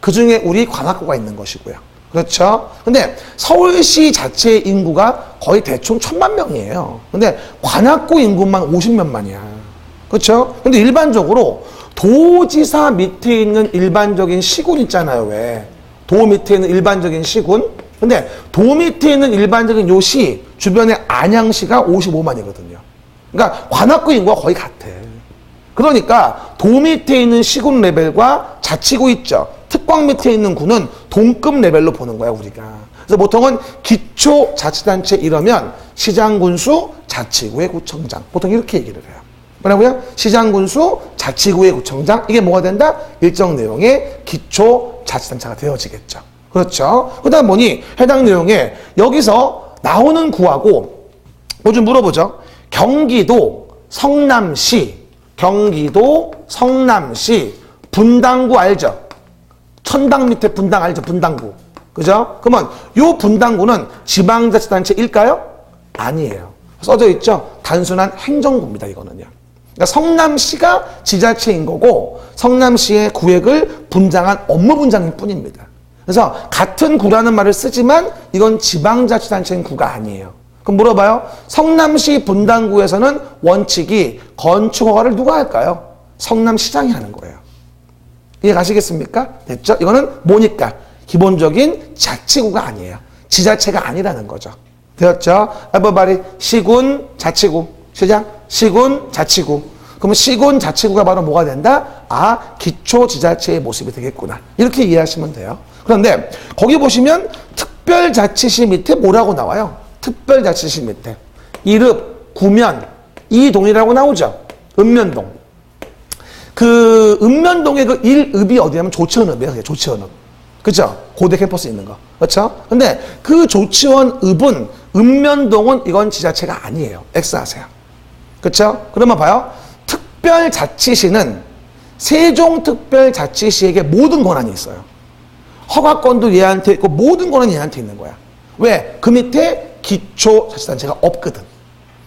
그 중에 우리 관악구가 있는 것이고요. 그렇죠? 근데 서울시 자체의 인구가 거의 대충 1000만 명이에요. 근데 관악구 인구만 50몇만이야. 그렇죠? 근데 일반적으로 도지사 밑에 있는 일반적인 시군 있잖아요. 왜? 도 밑에 있는 일반적인 시군. 근데 도 밑에 있는 일반적인 요시 주변에 안양시가 55만이거든요. 그러니까 관악구 인구가 거의 같아. 그러니까 도 밑에 있는 시군 레벨과 자치구 있죠. 특광 밑에 있는 구는 동급 레벨로 보는 거야 우리가. 그래서 보통은 기초자치단체 이러면 시장군수, 자치구의 구청장. 보통 이렇게 얘기를 해요. 뭐라고요? 시장군수, 자치구의 구청장. 이게 뭐가 된다? 일정 내용의 기초자치단체가 되어지겠죠. 그렇죠? 그러다 보니 해당 내용에 여기서 나오는 구하고 뭐 좀 물어보죠. 경기도 성남시 분당구 알죠? 천당 밑에 분당 알죠? 분당구. 그죠? 그러면 요 분당구는 지방자치단체일까요? 아니에요. 써져 있죠? 단순한 행정구입니다, 이거는요. 그러니까 성남시가 지자체인 거고 성남시의 구획을 분장한 업무 분장일 뿐입니다. 그래서 같은 구라는 말을 쓰지만 이건 지방자치단체인 구가 아니에요. 그럼 물어봐요. 성남시 분당구에서는 원칙이 건축허가를 누가 할까요? 성남시장이 하는 거예요. 이해 가시겠습니까? 됐죠? 이거는 뭐니까? 기본적인 자치구가 아니에요. 지자체가 아니라는 거죠. 되었죠? everybody, 시군, 자치구. 시장? 시군, 자치구. 그러면 시군, 자치구가 바로 뭐가 된다? 기초지자체의 모습이 되겠구나. 이렇게 이해하시면 돼요. 그런데 거기 보시면 특별자치시 밑에 뭐라고 나와요? 특별자치시 밑에 이읍, 구면, 이동이라고 나오죠. 읍면동. 그 읍면동의 그 일읍이 어디냐면 조치원읍이에요. 조치원읍. 그죠? 고대 캠퍼스 있는 거. 그렇죠? 근데 그 조치원읍은 읍면동은 이건 지자체가 아니에요. X하세요. 그렇죠? 그러면 봐요. 특별자치시는 세종특별자치시에게 모든 권한이 있어요. 허가권도 얘한테 있고 모든 권한이 얘한테 있는 거야. 왜? 그 밑에 기초자치단체가 없거든.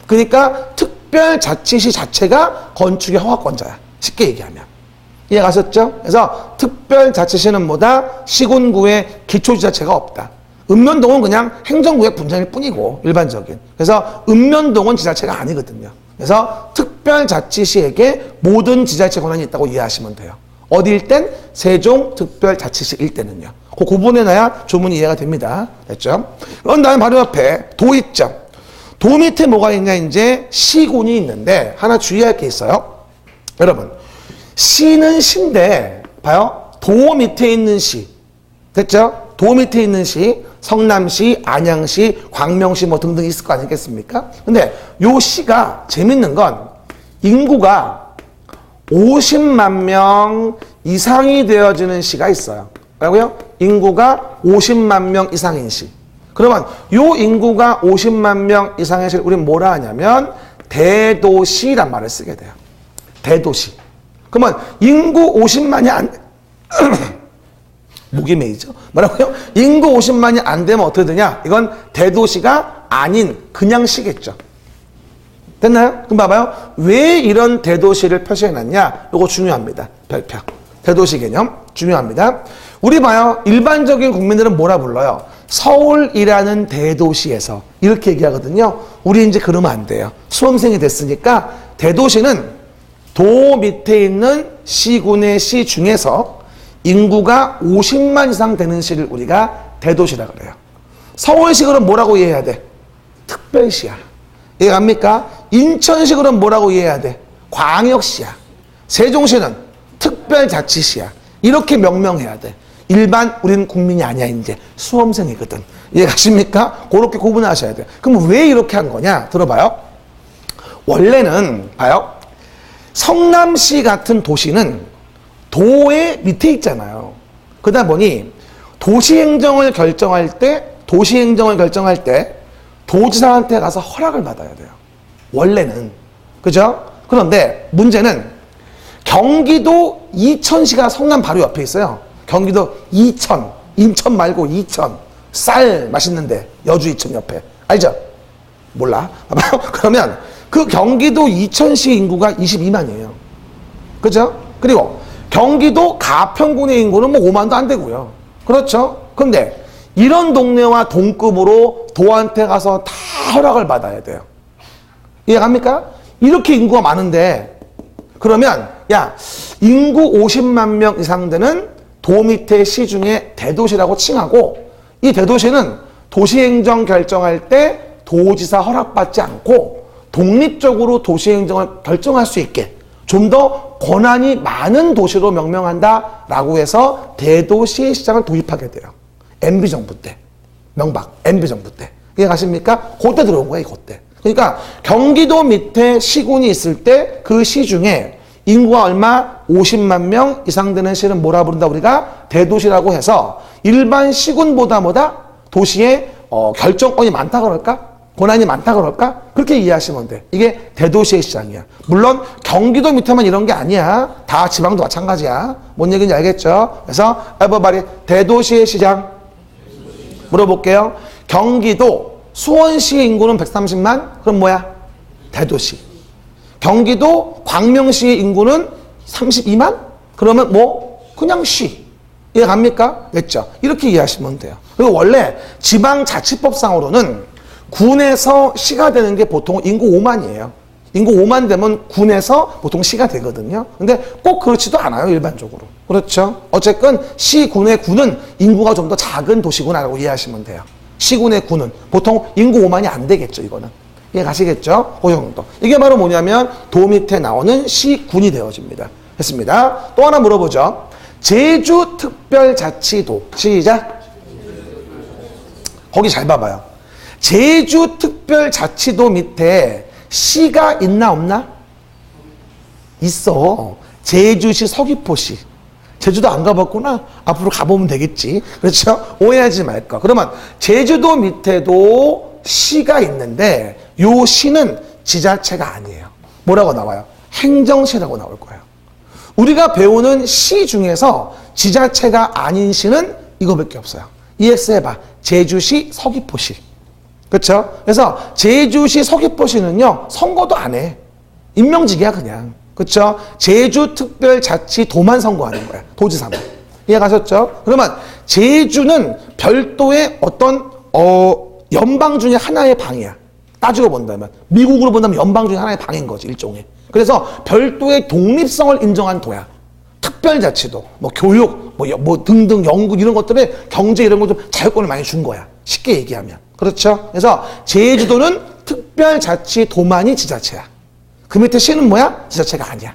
그러니까 특별자치시 자체가 건축의 허가권자야. 쉽게 얘기하면. 이해가셨죠? 그래서 특별자치시는 뭐다? 시군구에 기초지자체가 없다. 읍면동은 그냥 행정구역 분장일 뿐이고 일반적인. 그래서 읍면동은 지자체가 아니거든요. 그래서 특별자치시에게 모든 지자체 권한이 있다고 이해하시면 돼요. 어디일 땐? 세종특별자치시일 때는요. 그 구분해놔야 조문이 이해가 됩니다. 됐죠? 그런 다음에 바로 옆에 도 있죠. 도 밑에 뭐가 있냐? 이제 시군이 있는데 하나 주의할 게 있어요. 여러분, 시는 시인데 봐요. 도 밑에 있는 시. 됐죠? 도 밑에 있는 시, 성남시, 안양시, 광명시 뭐 등등 있을 거 아니겠습니까? 근데 요 시가 재밌는 건 인구가 50만 명 이상이 되어지는 시가 있어요. 뭐라고요? 인구가 50만 명 이상인 시. 그러면 요 인구가 50만 명 이상의 시를 우리는 뭐라 하냐면 대도시란 말을 쓰게 돼요. 대도시. 그러면 인구 50만이 안 목이 메이죠. 뭐라고요? 인구 50만이 안 되면 어떻게 되냐? 이건 대도시가 아닌 그냥 시겠죠. 됐나요? 그럼 봐봐요. 왜 이런 대도시를 표시해놨냐? 이거 중요합니다. 별표. 대도시 개념 중요합니다. 우리 봐요. 일반적인 국민들은 뭐라 불러요? 서울이라는 대도시에서 이렇게 얘기하거든요. 우리 이제 그러면 안 돼요. 수험생이 됐으니까 대도시는 도 밑에 있는 시군의 시 중에서 인구가 50만 이상 되는 시를 우리가 대도시라 그래요. 서울식으로는 뭐라고 이해해야 돼? 특별시야. 이해갑니까? 인천식으로는 뭐라고 이해해야 돼? 광역시야. 세종시는 특별자치시야. 이렇게 명명해야 돼. 일반 우리는 국민이 아니야. 이제 수험생이거든. 이해가십니까? 그렇게 구분하셔야 돼요. 그럼 왜 이렇게 한 거냐? 들어봐요. 원래는 봐요. 성남시 같은 도시는 도의 밑에 있잖아요. 그러다 보니 도시행정을 결정할 때 도지사한테 가서 허락을 받아야 돼요. 원래는. 그죠? 그런데 문제는 경기도 이천시가 성남 바로 옆에 있어요. 경기도 이천, 인천 말고 이천. 쌀 맛있는데 여주 이천 옆에. 알죠? 몰라? 그러면 그 경기도 이천시 인구가 22만이에요. 그죠? 그리고 경기도 가평군의 인구는 뭐 5만도 안 되고요. 그렇죠? 근데 이런 동네와 동급으로 도한테 가서 다 허락을 받아야 돼요. 이해갑니까? 이렇게 인구가 많은데 그러면 야 인구 50만 명 이상 되는 도 밑에 시 중에 대도시라고 칭하고 이 대도시는 도시행정 결정할 때 도지사 허락받지 않고 독립적으로 도시행정을 결정할 수 있게 좀 더 권한이 많은 도시로 명명한다라고 해서 대도시 시장을 도입하게 돼요. MB 정부 때. 명박. MB 정부 때. 이해가십니까? 그때 들어온 거예요. 그때. 그러니까 경기도 밑에 시군이 있을 때 그 시 중에 인구가 얼마? 50만 명 이상 되는 시는 뭐라 부른다? 우리가 대도시라고 해서 일반 시군보다 뭐다? 도시의 결정권이 많다 그럴까? 권한이 많다 그럴까? 그렇게 이해하시면 돼. 이게 대도시의 시장이야. 물론 경기도 밑에만 이런 게 아니야. 다 지방도 마찬가지야. 뭔 얘기인지 알겠죠? 그래서 everybody 대도시의 시장 물어볼게요. 경기도 수원시의 인구는 130만? 그럼 뭐야? 대도시. 경기도 광명시의 인구는 32만? 그러면 뭐? 그냥 시. 이해갑니까? 됐죠? 이렇게 이해하시면 돼요. 그리고 원래 지방자치법상으로는 군에서 시가 되는 게 보통 인구 5만이에요. 인구 5만 되면 군에서 보통 시가 되거든요. 근데 꼭 그렇지도 않아요, 일반적으로. 그렇죠? 어쨌든 시군의 군은 인구가 좀 더 작은 도시구나라고 이해하시면 돼요. 시군의 군은 보통 인구 5만이 안 되겠죠, 이거는. 이해 가시겠죠? 그 정도. 이게 바로 뭐냐면 도 밑에 나오는 시군이 되어집니다. 했습니다. 또 하나 물어보죠. 제주특별자치도. 시작. 거기 잘 봐봐요. 제주특별자치도 밑에 시가 있나 없나? 있어. 제주시, 서귀포시. 제주도 안 가봤구나? 앞으로 가보면 되겠지. 그렇죠? 오해하지 말까. 그러면 제주도 밑에도 시가 있는데 요 시는 지자체가 아니에요. 뭐라고 나와요? 행정시라고 나올 거예요. 우리가 배우는 시 중에서 지자체가 아닌 시는 이거밖에 없어요. EX 해봐. 제주시, 서귀포시. 그렇죠? 그래서 제주시, 서귀포시는요 선거도 안 해. 임명직이야 그냥. 그쵸? 제주특별자치도만 선거하는 거야. 도지사만. 이해가셨죠? 그러면 제주는 별도의 어떤 연방 중에 하나의 방이야. 따지고 본다면 미국으로 본다면 연방 중에 하나의 방인 거지, 일종의. 그래서 별도의 독립성을 인정한 도야. 특별자치도, 뭐 교육, 뭐 등등 연구 이런 것들에 경제 이런 거 좀 자유권을 많이 준 거야. 쉽게 얘기하면. 그렇죠? 그래서 제주도는 특별자치도만이 지자체야. 그 밑에 시는 뭐야? 지자체가 아니야.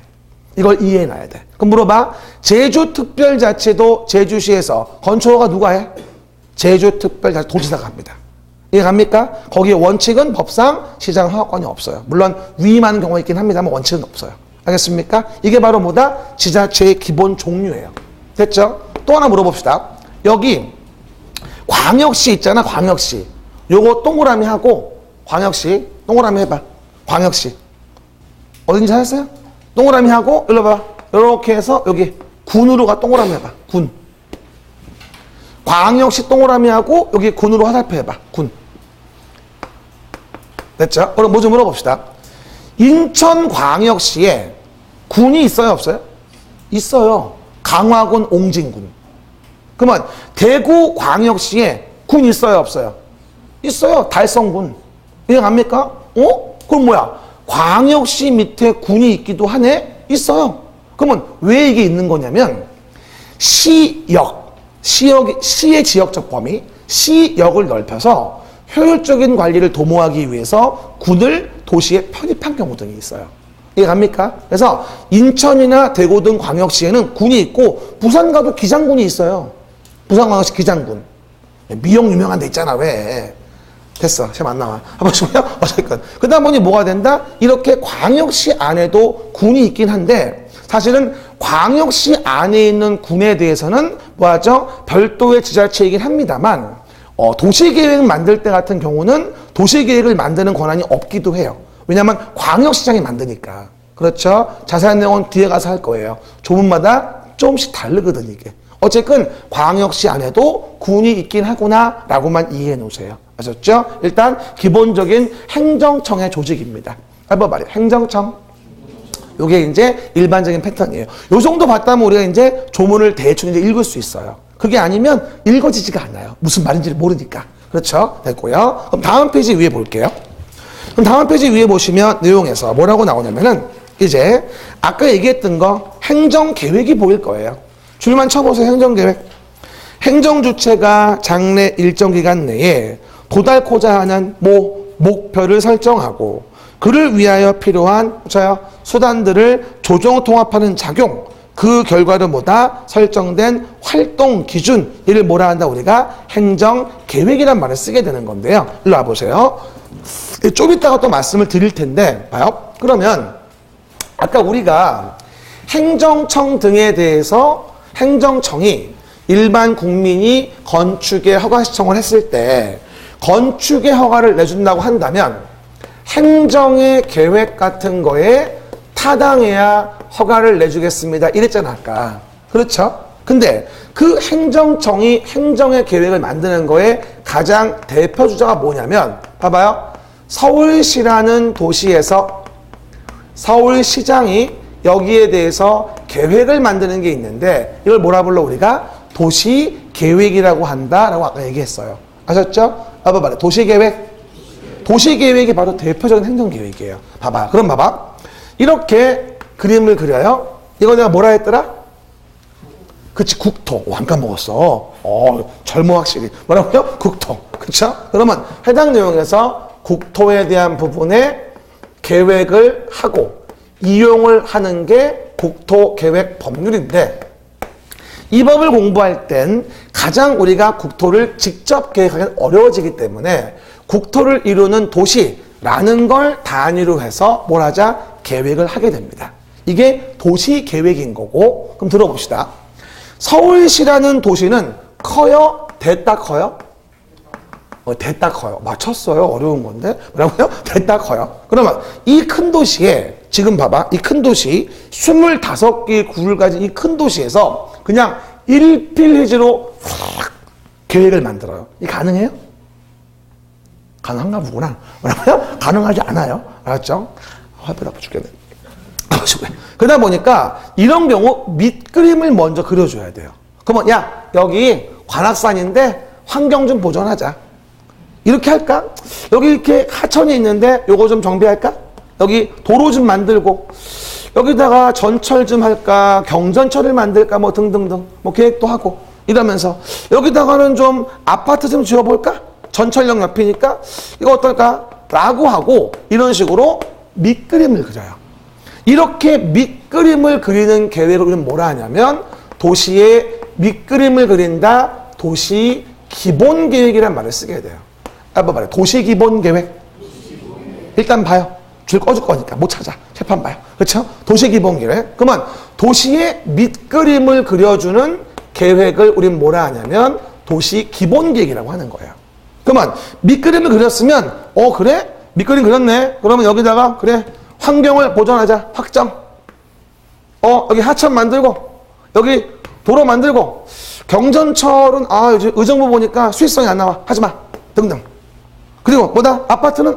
이걸 이해해놔야 돼. 그럼 물어봐. 제주특별자치도 제주시에서 건축허가 누가 해? 제주특별자치도지사가 합니다. 이해갑니까? 거기에 원칙은 법상 시장 허가권이 없어요. 물론 위임하는 경우가 있긴 합니다만 원칙은 없어요. 알겠습니까? 이게 바로 뭐다? 지자체의 기본 종류예요. 됐죠? 또 하나 물어봅시다. 여기 광역시 있잖아, 광역시. 요거 동그라미 하고 광역시 동그라미 해봐. 광역시 어딘지 찾았어요? 동그라미 하고 일로 봐. 이렇게 해서 여기 군으로 가. 동그라미 해봐. 군. 광역시 동그라미 하고 여기 군으로 화살표 해봐. 군. 됐죠? 그럼 뭐 좀 물어봅시다. 인천광역시에 군이 있어요, 없어요? 있어요. 강화군, 옹진군. 그러면 대구광역시에 군 있어요, 없어요? 있어요. 달성군. 이해갑니까? 그럼 뭐야? 광역시 밑에 군이 있기도 하네? 있어요. 그러면 왜 이게 있는 거냐면 시의 지역적 범위, 시역을 넓혀서 효율적인 관리를 도모하기 위해서 군을 도시에 편입한 경우 등이 있어요. 이해갑니까? 그래서 인천이나 대구 등 광역시에는 군이 있고 부산 가도 기장군이 있어요. 부산광역시 기장군. 미용 유명한 데 있잖아. 왜? 됐어. 시험 안 나와. 한번 보시고요. 어쨌든. 그 다음 보니 뭐가 된다? 이렇게 광역시 안에도 군이 있긴 한데 사실은 광역시 안에 있는 군에 대해서는 뭐하죠? 별도의 지자체이긴 합니다만 도시계획 만들 때 같은 경우는 도시계획을 만드는 권한이 없기도 해요. 왜냐하면 광역시장이 만드니까. 그렇죠? 자세한 내용은 뒤에 가서 할 거예요. 조문마다 조금씩 다르거든 이게. 어쨌든 광역시 안에도 군이 있긴 하구나 라고만 이해해 놓으세요. 아셨죠? 일단 기본적인 행정청의 조직입니다. 한번 말이에요. 행정청. 요게 이제 일반적인 패턴이에요. 요 정도 봤다면 우리가 이제 조문을 대충 이제 읽을 수 있어요. 그게 아니면 읽어지지가 않아요. 무슨 말인지를 모르니까. 그렇죠? 됐고요. 그럼 다음 페이지 위에 볼게요. 그럼 다음 페이지 위에 보시면 내용에서 뭐라고 나오냐면은 이제 아까 얘기했던 거 행정계획이 보일 거예요. 줄만 쳐보세요. 행정계획. 행정주체가 장래 일정 기간 내에 도달코자 하는 목표를 설정하고 그를 위하여 필요한 수단들을 조정 통합하는 작용, 그 결과를 뭐다? 설정된 활동 기준, 이를 뭐라 한다? 우리가 행정계획이란 말을 쓰게 되는 건데요. 일로 와보세요. 좀 이따가 또 말씀을 드릴 텐데 봐요. 그러면 아까 우리가 행정청 등에 대해서 행정청이 일반 국민이 건축의 허가 신청을 했을 때 건축의 허가를 내준다고 한다면 행정의 계획 같은 거에 타당해야 허가를 내주겠습니다. 이랬잖아 아까. 그렇죠? 근데 그 행정청이 행정의 계획을 만드는 거에 가장 대표주자가 뭐냐면 봐봐요. 서울시라는 도시에서 서울시장이 여기에 대해서 계획을 만드는 게 있는데 이걸 뭐라 불러 우리가? 도시계획이라고 한다라고 아까 얘기했어요. 아셨죠? 봐봐. 도시계획. 도시계획이 바로 대표적인 행정계획이에요. 봐봐. 그럼 봐봐. 이렇게 그림을 그려요. 이거 내가 뭐라 했더라? 그치, 국토. 안 까먹었어. 젊어 확실히. 뭐라고요? 국토. 그쵸? 그러면 해당 내용에서 국토에 대한 부분에 계획을 하고 이용을 하는 게 국토계획 법률인데 이 법을 공부할 땐 가장 우리가 국토를 직접 계획하기는 어려워지기 때문에 국토를 이루는 도시라는 걸 단위로 해서 뭘 하자? 계획을 하게 됩니다. 이게 도시계획인 거고 그럼 들어봅시다. 서울시라는 도시는 커요? 됐다 커요? 됐다 커요. 맞췄어요. 어려운 건데. 뭐라고요? 됐다 커요. 그러면 이 큰 도시에 지금 봐봐. 이 큰 도시 25개의 구를 가진 이 큰 도시에서 그냥 일필휘지로 계획을 만들어요. 이게 가능해요? 가능한가 보구나. 뭐라고요? 가능하지 않아요. 알았죠? 화폐 나빠 죽겠네. 그래가지고요. 그러다 보니까 이런 경우 밑그림을 먼저 그려줘야 돼요. 그러면 야 여기 관악산인데 환경 좀 보존하자. 이렇게 할까? 여기 이렇게 하천이 있는데 요거 좀 정비할까? 여기 도로 좀 만들고 여기다가 전철 좀 할까? 경전철을 만들까? 뭐 등등등 뭐 계획도 하고 이러면서 여기다가는 좀 아파트 좀 지어볼까? 전철역 옆이니까 이거 어떨까? 라고 하고 이런 식으로 밑그림을 그려요. 이렇게 밑그림을 그리는 계획을 우리는 뭐라 하냐면 도시의 밑그림을 그린다. 도시 기본계획이란 말을 쓰게 돼요. 한번 말해. 도시 기본계획. 일단 봐요. 줄 꺼줄 거니까 못 찾아. 재판 봐요. 그렇죠? 도시 기본계획. 그러면 도시의 밑그림을 그려주는 계획을 우린 뭐라 하냐면 도시 기본계획이라고 하는 거예요. 그러면 밑그림을 그렸으면 그래? 밑그림 그렸네. 그러면 여기다가 그래 환경을 보존하자. 확정. 여기 하천 만들고 여기 도로 만들고 경전철은 요즘 의정부 보니까 수익성이 안 나와. 하지마. 등등. 그리고 뭐다? 아파트는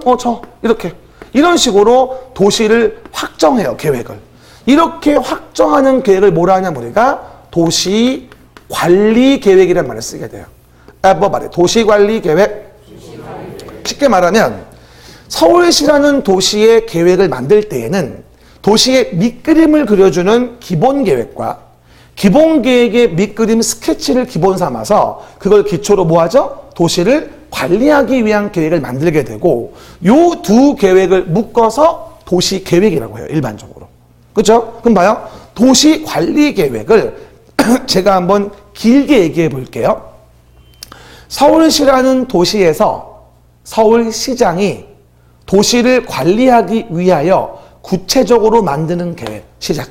이렇게 이런 식으로 도시를 확정해요. 계획을. 이렇게 확정하는 계획을 뭐라 하냐면 우리가 도시관리계획이라는 말을 쓰게 돼요. 뭐 말해? 도시관리계획. 쉽게 말하면 서울시라는 도시의 계획을 만들 때에는 도시의 밑그림을 그려주는 기본계획과 기본계획의 밑그림 스케치를 기본 삼아서 그걸 기초로 뭐 하죠? 도시를 관리하기 위한 계획을 만들게 되고 요 두 계획을 묶어서 도시계획이라고 해요. 일반적으로. 그렇죠? 그럼 봐요. 도시관리계획을 제가 한번 길게 얘기해 볼게요. 서울시라는 도시에서 서울시장이 도시를 관리하기 위하여 구체적으로 만드는 계획. 시작.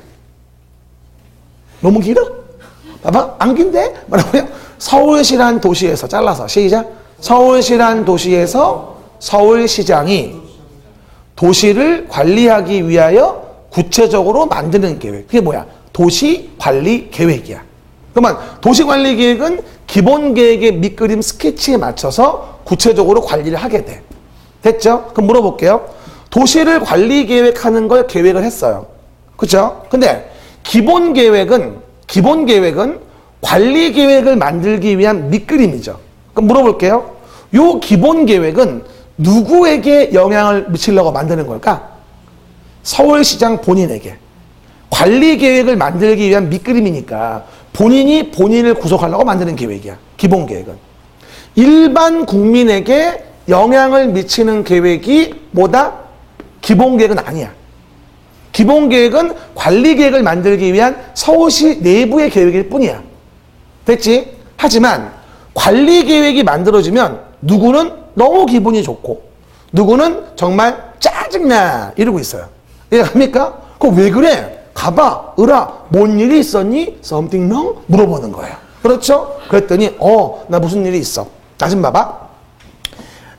너무 길어? 봐봐. 안 긴데? 뭐라고요? 서울시란 도시에서 잘라서 시작. 서울시란 도시에서 서울시장이 도시를 관리하기 위하여 구체적으로 만드는 계획. 그게 뭐야? 도시관리계획이야. 그러면 도시관리계획은 기본계획의 밑그림 스케치에 맞춰서 구체적으로 관리를 하게 돼. 됐죠? 그럼 물어볼게요. 도시를 관리계획하는 걸 계획을 했어요. 그렇죠? 근데 기본계획은 관리계획을 만들기 위한 밑그림이죠. 그럼 물어볼게요. 요 기본계획은 누구에게 영향을 미치려고 만드는 걸까? 서울시장 본인에게. 관리계획을 만들기 위한 밑그림이니까 본인이 본인을 구속하려고 만드는 계획이야. 기본계획은. 일반 국민에게 영향을 미치는 계획이 뭐다? 기본계획은 아니야. 기본계획은 관리계획을 만들기 위한 서울시 내부의 계획일 뿐이야. 됐지? 하지만 관리계획이 만들어지면 누구는 너무 기분이 좋고 누구는 정말 짜증나 이러고 있어요. 이해갑니까? 그거 왜 그래? 가봐, 으라, 뭔 일이 있었니? Something wrong? 물어보는 거예요. 그렇죠? 그랬더니 나 무슨 일이 있어. 나 좀 봐봐.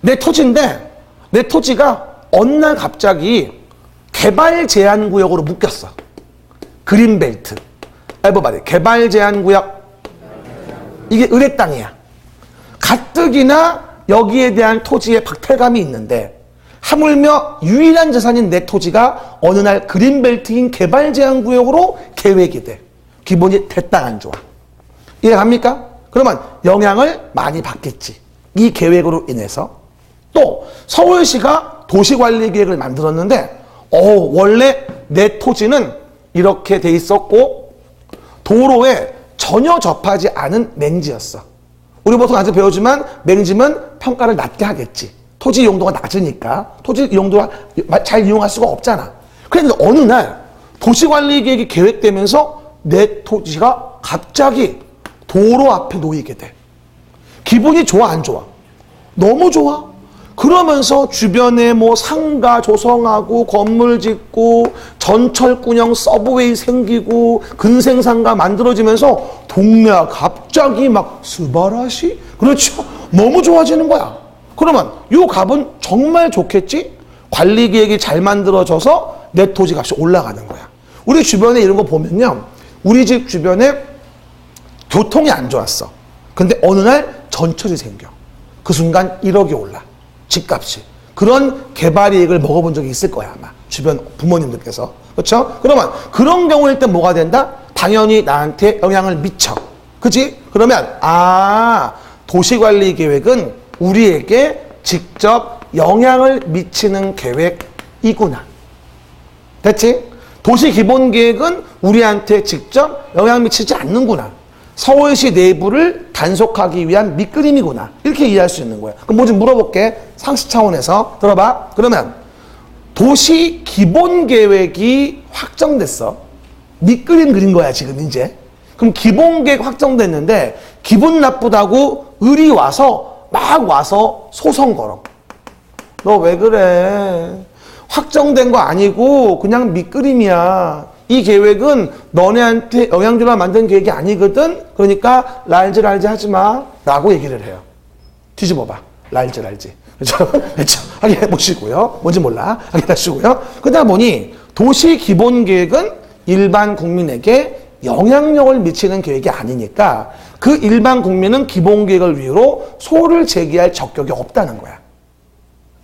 내 토지인데 내 토지가 어느 날 갑자기 개발 제한 구역으로 묶였어. 그린벨트. 뭐 말해. 개발 제한 구역. 이게 의뢰 땅이야. 가뜩이나 여기에 대한 토지에 박탈감이 있는데 하물며 유일한 재산인 내 토지가 어느 날 그린벨트인 개발 제한 구역으로 계획이 돼. 기본이 대땅 안 좋아. 이해갑니까? 그러면 영향을 많이 받겠지. 이 계획으로 인해서. 또 서울시가 도시관리계획을 만들었는데 원래 내 토지는 이렇게 돼 있었고 도로에 전혀 접하지 않은 맹지였어. 우리 보통 아직 배우지만 맹지면 평가를 낮게 하겠지. 토지 용도가 낮으니까 토지 용도가 잘 이용할 수가 없잖아. 그런데 어느 날 도시관리계획이 계획되면서 내 토지가 갑자기 도로 앞에 놓이게 돼. 기분이 좋아 안 좋아? 너무 좋아. 그러면서 주변에 뭐 상가 조성하고 건물 짓고 전철군형 서브웨이 생기고 근생상가 만들어지면서 동네가 갑자기 막 스바라시? 그렇죠? 너무 좋아지는 거야. 그러면 요 값은 정말 좋겠지? 관리계획이 잘 만들어져서 내 토지 값이 올라가는 거야. 우리 주변에 이런 거 보면요. 우리 집 주변에 교통이 안 좋았어. 근데 어느 날 전철이 생겨. 그 순간 1억이 올라. 집값이. 그런 개발 이익을 먹어본 적이 있을 거야 아마 주변 부모님들께서. 그렇죠? 그러면 그런 경우일 때 뭐가 된다? 당연히 나한테 영향을 미쳐. 그치? 그러면 도시관리 계획은 우리에게 직접 영향을 미치는 계획이구나. 됐지? 도시기본계획은 우리한테 직접 영향 미치지 않는구나. 서울시 내부를 단속하기 위한 밑그림이구나. 이렇게 이해할 수 있는 거야. 그럼 뭐 좀 물어볼게. 상식 차원에서. 들어봐. 그러면 도시기본계획이 확정됐어. 밑그림 그린 거야 지금 이제. 그럼 기본계획 확정됐는데 기분 나쁘다고 을이 와서 막 와서 소송 걸어. 너 왜 그래? 확정된 거 아니고 그냥 밑그림이야. 이 계획은 너네한테 영향 주려 만든 계획이 아니거든. 그러니까 랄지 하지 마 라고 얘기를 해요. 뒤집어봐. 랄지 그렇죠? 그렇죠? 확인해 보시고요. 뭔지 몰라. 확인하시고요. 그러다 보니 도시기본계획은 일반 국민에게 영향력을 미치는 계획이 아니니까 그 일반 국민은 기본계획을 이유로 소를 제기할 적격이 없다는 거야.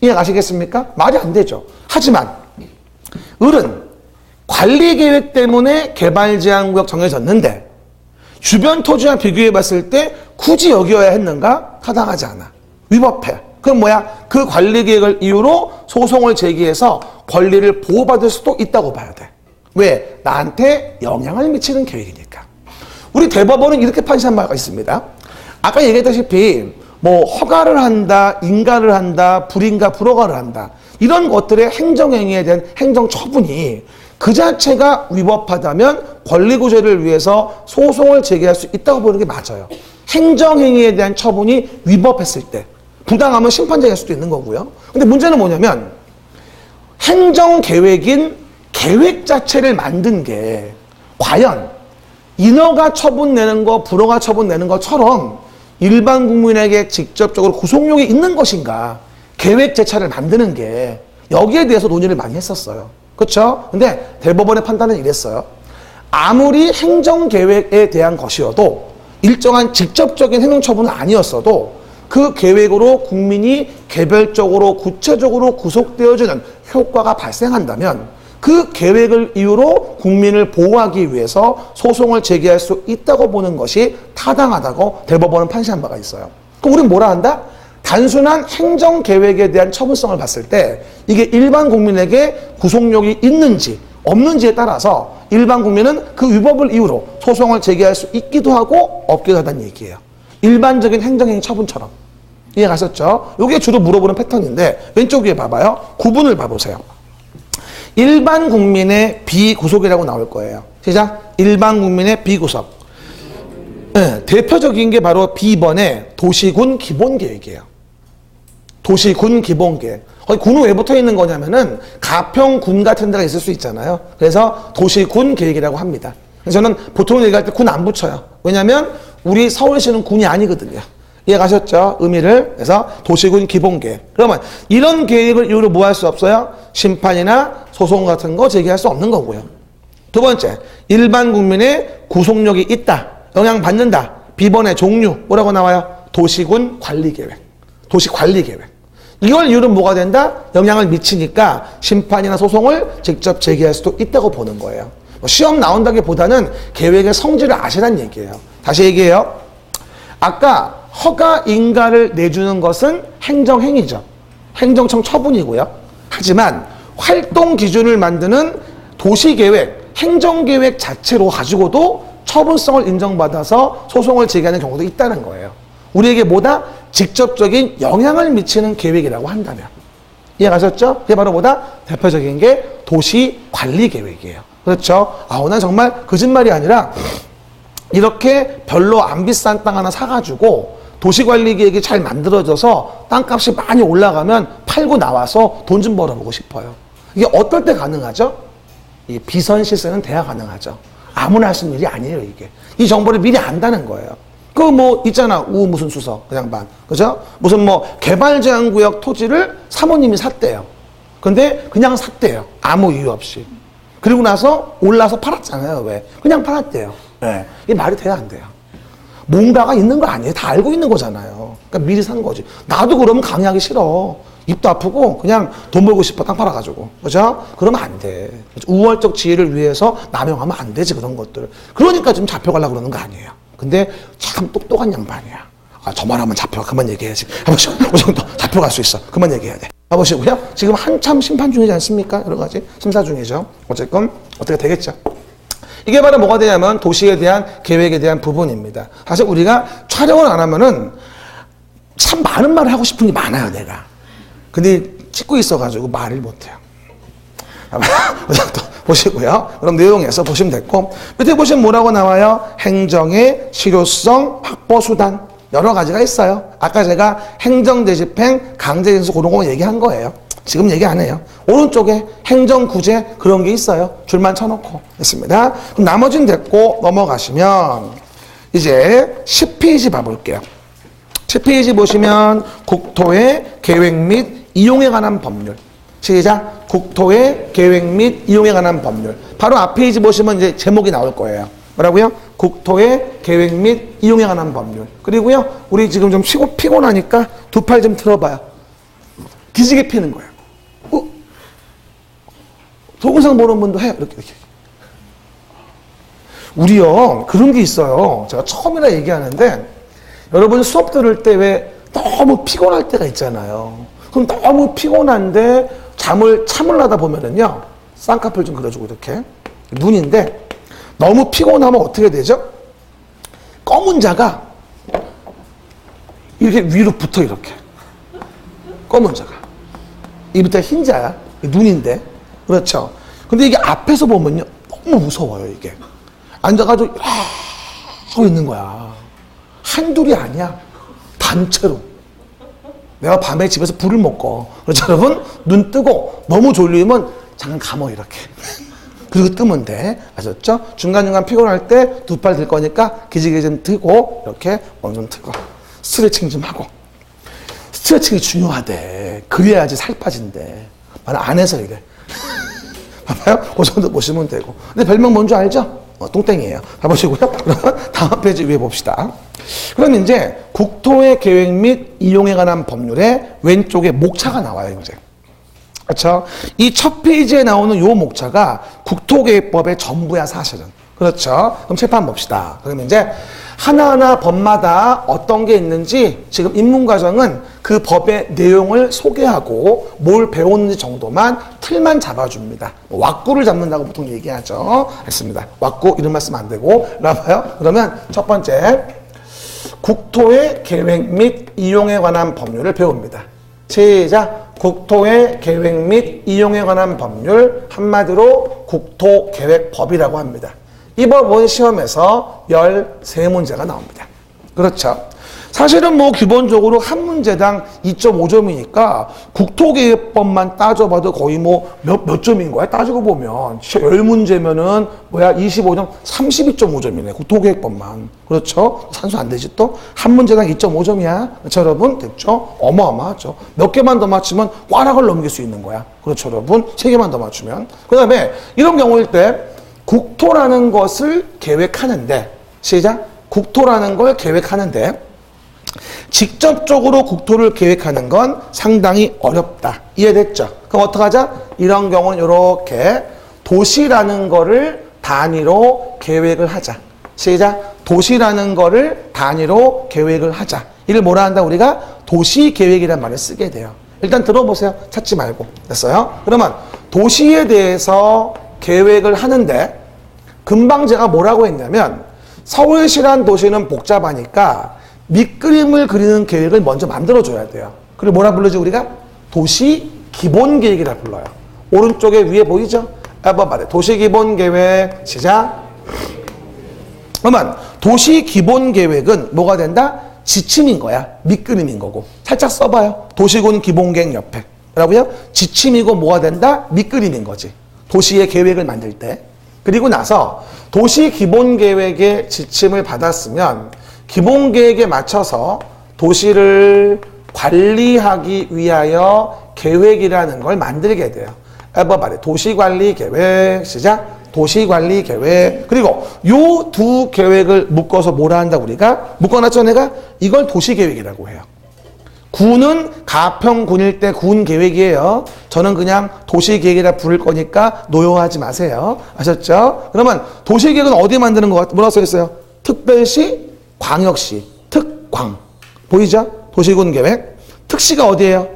이해가시겠습니까? 말이 안 되죠. 하지만 을은 관리계획 때문에 개발제한구역 정해졌는데 주변 토지와 비교해 봤을 때 굳이 여기여야 했는가? 타당하지 않아. 위법해. 그럼 뭐야? 그 관리계획을 이유로 소송을 제기해서 권리를 보호받을 수도 있다고 봐야 돼. 왜? 나한테 영향을 미치는 계획이니까. 우리 대법원은 이렇게 판시한 바가 있습니다. 아까 얘기했다시피 뭐 허가를 한다, 인가를 한다, 불인가 불허가를 한다. 이런 것들의 행정행위에 대한 행정처분이 그 자체가 위법하다면 권리구제를 위해서 소송을 제기할 수 있다고 보는 게 맞아요. 행정행위에 대한 처분이 위법했을 때 부당하면 심판제기할 수도 있는 거고요. 근데 문제는 뭐냐면 행정계획인 계획 자체를 만든 게 과연 인허가 처분 내는 거, 불허가 처분 내는 것처럼 일반 국민에게 직접적으로 구속력이 있는 것인가? 계획 제차를 만드는 게 여기에 대해서 논의를 많이 했었어요. 그렇죠? 근데 대법원의 판단은 이랬어요. 아무리 행정계획에 대한 것이어도 일정한 직접적인 행정처분은 아니었어도 그 계획으로 국민이 개별적으로 구체적으로 구속되어지는 효과가 발생한다면 그 계획을 이유로 국민을 보호하기 위해서 소송을 제기할 수 있다고 보는 것이 타당하다고 대법원은 판시한 바가 있어요. 그럼 우리는 뭐라 한다? 단순한 행정계획에 대한 처분성을 봤을 때 이게 일반 국민에게 구속력이 있는지 없는지에 따라서 일반 국민은 그 위법을 이유로 소송을 제기할 수 있기도 하고 없기도 하다는 얘기예요. 일반적인 행정행위 처분처럼. 이해가셨죠? 이게 주로 물어보는 패턴인데 왼쪽 위에 봐봐요. 구분을 봐보세요. 일반 국민의 비구속이라고 나올 거예요. 시작. 일반 국민의 비구속. 네, 대표적인 게 바로 B번의 도시군 기본계획이에요. 도시군 기본계획. 거기 군은 왜 붙어 있는 거냐면은 가평군 같은 데가 있을 수 있잖아요. 그래서 도시군 계획이라고 합니다. 그래서 저는 보통 얘기할 때 군 안 붙여요. 왜냐면 우리 서울시는 군이 아니거든요. 이해가셨죠? 의미를. 그래서 도시군 기본계획. 그러면 이런 계획을 이유로 뭐 할 수 없어요? 심판이나 소송 같은 거 제기할 수 없는 거고요. 두 번째, 일반 국민의 구속력이 있다. 영향받는다. B번의 종류. 뭐라고 나와요? 도시군 관리계획. 도시관리계획. 이걸 이유로 뭐가 된다? 영향을 미치니까 심판이나 소송을 직접 제기할 수도 있다고 보는 거예요. 시험 나온다기보다는 계획의 성질을 아시란 얘기예요. 다시 얘기해요. 아까 허가 인가를 내주는 것은 행정행위죠. 행정청 처분이고요. 하지만 활동 기준을 만드는 도시계획, 행정계획 자체로 가지고도 처분성을 인정받아서 소송을 제기하는 경우도 있다는 거예요. 우리에게 뭐다? 직접적인 영향을 미치는 계획이라고 한다면. 이해가셨죠? 그게 바로 뭐다? 대표적인 게 도시관리계획이에요. 그렇죠? 난 정말 거짓말이 아니라 이렇게 별로 안 비싼 땅 하나 사가지고 도시관리계획이 잘 만들어져서 땅값이 많이 올라가면 팔고 나와서 돈 좀 벌어보고 싶어요. 이게 어떨 때 가능하죠? 이 비선 실세는 돼야 가능하죠. 아무나 할 수 있는 일이 아니에요, 이게. 이 정보를 미리 안다는 거예요. 그 뭐 있잖아, 무슨 수석, 그 양반. 그죠? 무슨 뭐 개발제한구역 토지를 사모님이 샀대요. 근데 그냥 샀대요. 아무 이유 없이. 그리고 나서 올라서 팔았잖아요, 왜? 그냥 팔았대요. 네. 이게 말이 돼야 안 돼요. 뭔가가 있는 거 아니에요. 다 알고 있는 거잖아요. 그러니까 미리 산 거지. 나도 그러면 강의하기 싫어. 입도 아프고 그냥 돈 벌고 싶어 땅 팔아가지고. 그죠? 그러면 안 돼. 우월적 지위를 위해서 남용하면 안 되지 그런 것들. 그러니까 좀 잡혀가려고 그러는 거 아니에요. 근데 참 똑똑한 양반이야. 아, 저만 하면 잡혀. 그만 얘기해야지. 아버지, 그 정도 잡혀갈 수 있어. 그만 얘기해야 돼. 아버지고요. 지금 한참 심판 중이지 않습니까? 여러 가지 심사 중이죠. 어쨌건 어떻게 되겠죠. 이게 바로 뭐가 되냐면 도시에 대한 계획에 대한 부분입니다. 사실 우리가 촬영을 안 하면은 참 많은 말을 하고 싶은 게 많아요, 내가. 근데 찍고 있어가지고 말을 못해요. 보시고요. 그럼 내용에서 보시면 됐고, 밑에 보시면 뭐라고 나와요? 행정의 실효성 확보 수단. 여러 가지가 있어요. 아까 제가 행정대집행, 강제징수 그런 거 얘기한 거예요. 지금 얘기 안 해요. 오른쪽에 행정구제 그런 게 있어요. 줄만 쳐놓고 있습니다. 그럼 나머지는 됐고 넘어가시면 이제 10페이지 봐볼게요. 10페이지 보시면 국토의 계획 및 이용에 관한 법률. 시작. 국토의 계획 및 이용에 관한 법률. 바로 앞 페이지 보시면 이제 제목이 나올 거예요. 뭐라고요? 국토의 계획 및 이용에 관한 법률. 그리고요, 우리 지금 좀 피곤하니까 두 팔 좀 틀어봐요. 기지개 피는 거예요. 동영상 보는 분도 해요. 이렇게. 우리요, 그런 게 있어요. 제가 처음이라 얘기하는데, 여러분 수업 들을 때 왜 너무 피곤할 때가 있잖아요. 그럼 너무 피곤한데 잠을 참으려다 보면은요, 쌍꺼풀 좀 그려주고 이렇게. 눈인데, 너무 피곤하면 어떻게 되죠? 검은 자가 이렇게 위로 붙어, 이렇게. 검은 자가. 이 밑에 흰 자야. 눈인데. 그렇죠. 근데 이게 앞에서 보면요, 너무 무서워요, 이게. 앉아가지고, 하고 있는 거야. 한둘이 아니야. 단체로. 내가 밤에 집에서 불을 못 꺼. 그렇죠, 여러분? 눈 뜨고 너무 졸리면 잠깐 감어, 이렇게. 그리고 뜨면 돼. 아셨죠? 중간중간 피곤할 때 두 팔 들 거니까 기지개 좀 들고 이렇게 몸 좀 트고 스트레칭 좀 하고. 스트레칭이 중요하대. 그래야지 살 빠진대. 나는 안 해서 이래. 봐봐요. 그 정도 보시면 되고. 근데 별명 뭔지 알죠? 똥땡이에요. 봐보시고요. 그러면 다음 페이지 위에 봅시다. 그럼 이제 국토의 계획 및 이용에 관한 법률의 왼쪽에 목차가 나와요, 이제. 그렇죠? 이 첫 페이지에 나오는 요 목차가 국토계획법의 전부야, 사실은. 그렇죠? 그럼 칠판 봅시다. 그러면 이제 하나하나 법마다 어떤 게 있는지 지금 입문과정은 그 법의 내용을 소개하고 뭘 배웠는지 정도만 틀만 잡아줍니다. 왁구를 잡는다고 보통 얘기하죠. 알겠습니다. 왁구 이런 말씀 안 되고. 나봐요. 그러면 첫 번째, 국토의 계획 및 이용에 관한 법률을 배웁니다. 시작. 국토의 계획 및 이용에 관한 법률, 한마디로 국토계획법이라고 합니다. 이 법은 시험에서 13문제가 나옵니다. 그렇죠. 사실은 뭐 기본적으로 한 문제당 2.5점이니까 국토계획법만 따져봐도 거의 뭐 몇 점인 거야? 따지고 보면 10문제면은 뭐야 25점, 32.5점이네. 국토계획법만. 그렇죠? 산수 안 되지 또? 한 문제당 2.5점이야. 그렇죠, 여러분? 됐죠? 어마어마하죠. 몇 개만 더 맞추면 꽈락을 넘길 수 있는 거야. 그렇죠, 여러분? 3개만 더 맞추면. 그 다음에 이런 경우일 때 국토라는 것을 계획하는데, 시작. 국토라는 걸 계획하는데 직접적으로 국토를 계획하는 건 상당히 어렵다. 이해됐죠? 그럼 어떡하자? 이런 경우는 이렇게 도시라는 거를 단위로 계획을 하자. 시작. 도시라는 거를 단위로 계획을 하자. 이를 뭐라 한다? 우리가 도시계획이라는 말을 쓰게 돼요. 일단 들어보세요. 찾지 말고. 됐어요? 그러면 도시에 대해서 계획을 하는데 금방 제가 뭐라고 했냐면 서울시란 도시는 복잡하니까 밑그림을 그리는 계획을 먼저 만들어줘야 돼요. 그리고 뭐라 부르죠, 우리가? 도시 기본 계획이라 불러요. 오른쪽에 위에 보이죠? 봐봐요. 도시 기본 계획, 시작. 그러면 도시 기본 계획은 뭐가 된다? 지침인 거야. 밑그림인 거고. 살짝 써봐요. 도시군 기본 계획 옆에. 뭐라고요? 지침이고 뭐가 된다? 밑그림인 거지. 도시의 계획을 만들 때. 그리고 나서 도시 기본 계획의 지침을 받았으면 기본 계획에 맞춰서 도시를 관리하기 위하여 계획이라는 걸 만들게 돼요. 봐봐요. 도시관리 계획, 시작. 도시관리 계획. 그리고 요 두 계획을 묶어서 뭐라 한다, 우리가? 묶어놨죠, 내가? 이걸 도시계획이라고 해요. 군은 가평군일 때 군 계획이에요. 저는 그냥 도시계획이라 부를 거니까 노여워하지 마세요. 아셨죠? 그러면 도시계획은 어디에 만드는 것 같아요? 뭐라고 써있어요? 특별시, 광역시, 특광. 보이죠? 도시군 계획. 특시가 어디예요?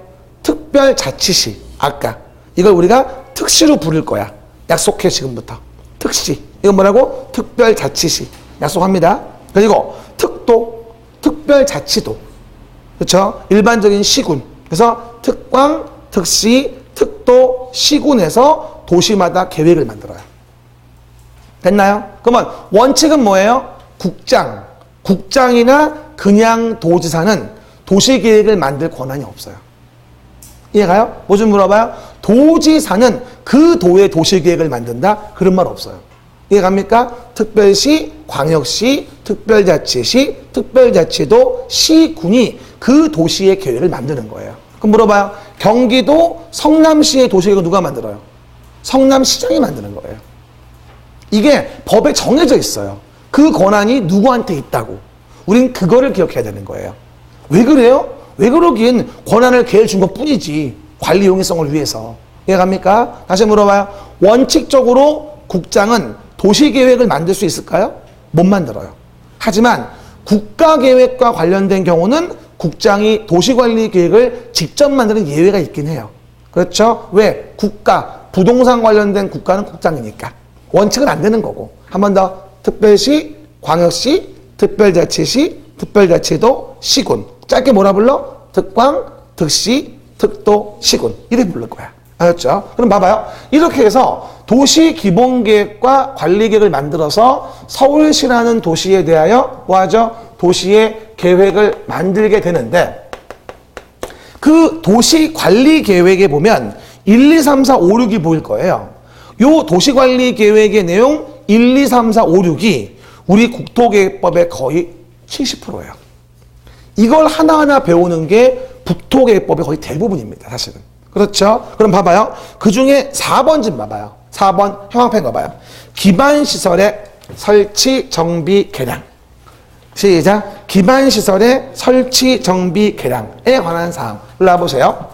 특별자치시. 아까 이걸 우리가 특시로 부를 거야. 약속해 지금부터. 특시. 이건 뭐라고? 특별자치시. 약속합니다. 그리고 특도, 특별자치도. 그렇죠? 일반적인 시군. 그래서 특광, 특시, 특도, 시군에서 도시마다 계획을 만들어요. 됐나요? 그러면 원칙은 뭐예요? 국장. 국장이나 그냥 도지사는 도시계획을 만들 권한이 없어요. 이해가요? 뭐 좀 물어봐요? 도지사는 그 도의 도시계획을 만든다? 그런 말 없어요. 이해갑니까? 특별시, 광역시, 특별자치시, 특별자치도, 시군이 그 도시의 계획을 만드는 거예요. 그럼 물어봐요. 경기도 성남시의 도시계획을 누가 만들어요? 성남시장이 만드는 거예요. 이게 법에 정해져 있어요. 그 권한이 누구한테 있다고. 우린 그거를 기억해야 되는 거예요. 왜 그래요? 왜 그러긴 권한을 걔를 준 것 뿐이지. 관리 용이성을 위해서. 이해갑니까? 다시 물어봐요. 원칙적으로 국장은 도시계획을 만들 수 있을까요? 못 만들어요. 하지만 국가계획과 관련된 경우는 국장이 도시관리계획을 직접 만드는 예외가 있긴 해요. 그렇죠? 왜? 국가, 부동산 관련된 국가는 국장이니까. 원칙은 안 되는 거고. 한 번 더. 특별시, 광역시, 특별자치시, 특별자치도, 시군. 짧게 뭐라 불러? 특광, 특시, 특도, 시군. 이래 부를 거야. 알았죠? 그럼 봐봐요. 이렇게 해서 도시기본계획과 관리계획을 만들어서 서울시라는 도시에 대하여 뭐하죠? 도시의 계획을 만들게 되는데 그 도시관리계획에 보면 1, 2, 3, 4, 5, 6이 보일 거예요. 요 도시관리계획의 내용 1, 2, 3, 4, 5, 6이 우리 국토계획법의 거의 70%예요. 이걸 하나하나 배우는 게 국토계획법의 거의 대부분입니다. 사실은. 그렇죠? 그럼 봐봐요. 그 중에 4번 좀 봐봐요. 4번 형광펜 봐봐요. 기반시설의 설치, 정비, 개량. 시작. 기반시설의 설치, 정비, 개량에 관한 사항. 올라보세요.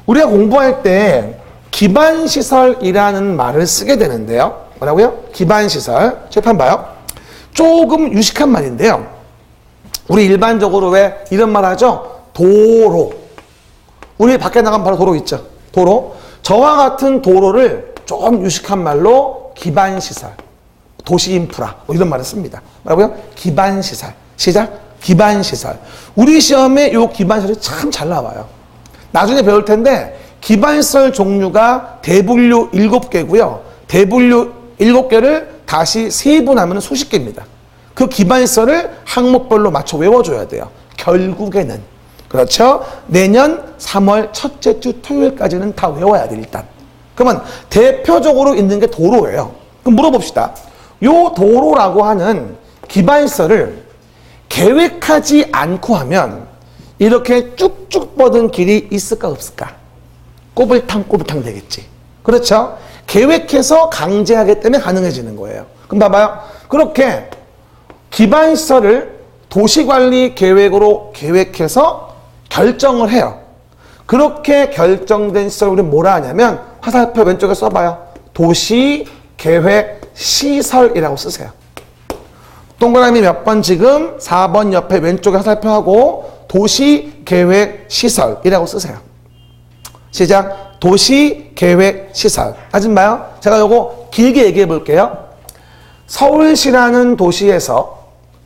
우리가 공부할 때 기반시설이라는 말을 쓰게 되는데요. 뭐라고요? 기반시설. 재판 봐요. 조금 유식한 말인데요. 우리 일반적으로 왜 이런 말 하죠? 도로. 우리 밖에 나가면 바로 도로 있죠. 도로. 저와 같은 도로를 좀 유식한 말로 기반시설, 도시인프라 뭐 이런 말을 씁니다. 뭐라고요? 기반시설. 시작. 기반시설. 우리 시험에 이 기반시설이 참 잘 나와요. 나중에 배울 텐데 기반시설 종류가 대분류 7개고요. 대분류 7개를 다시 세분하면 수십 개입니다. 그 기반시설을 항목별로 맞춰 외워줘야 돼요. 결국에는. 그렇죠? 내년 3월 첫째 주 토요일까지는 다 외워야 돼, 일단. 그러면 대표적으로 있는 게 도로예요. 그럼 물어봅시다. 요 도로라고 하는 기반시설을 계획하지 않고 하면 이렇게 쭉쭉 뻗은 길이 있을까 없을까? 꼬불탕꼬불탕 되겠지. 그렇죠? 계획해서 강제하기 때문에 가능해지는 거예요. 그럼 봐봐요. 그렇게 기반시설을 도시관리 계획으로 계획해서 결정을 해요. 그렇게 결정된 시설을 우리는 뭐라 하냐면 화살표 왼쪽에 써봐요. 도시계획시설이라고 쓰세요. 동그라미 몇 번 지금 4번 옆에 왼쪽에 화살표하고 도시계획시설이라고 쓰세요. 시작. 도시계획시설. 아줌마요. 제가 요거 길게 얘기해 볼게요. 서울시라는 도시에서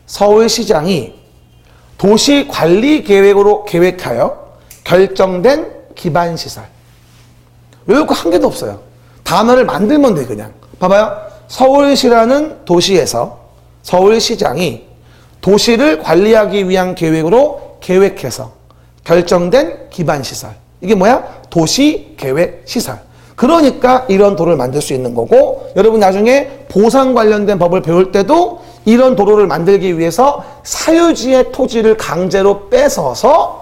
서울시장이 도시관리계획으로 계획하여 결정된 기반시설. 외울 거 한 개도 없어요. 단어를 만들면 돼 그냥. 봐봐요. 서울시라는 도시에서 서울시장이 도시를 관리하기 위한 계획으로 계획해서 결정된 기반시설. 이게 뭐야? 도시계획시설. 그러니까 이런 도로를 만들 수 있는 거고, 여러분 나중에 보상 관련된 법을 배울 때도 이런 도로를 만들기 위해서 사유지의 토지를 강제로 뺏어서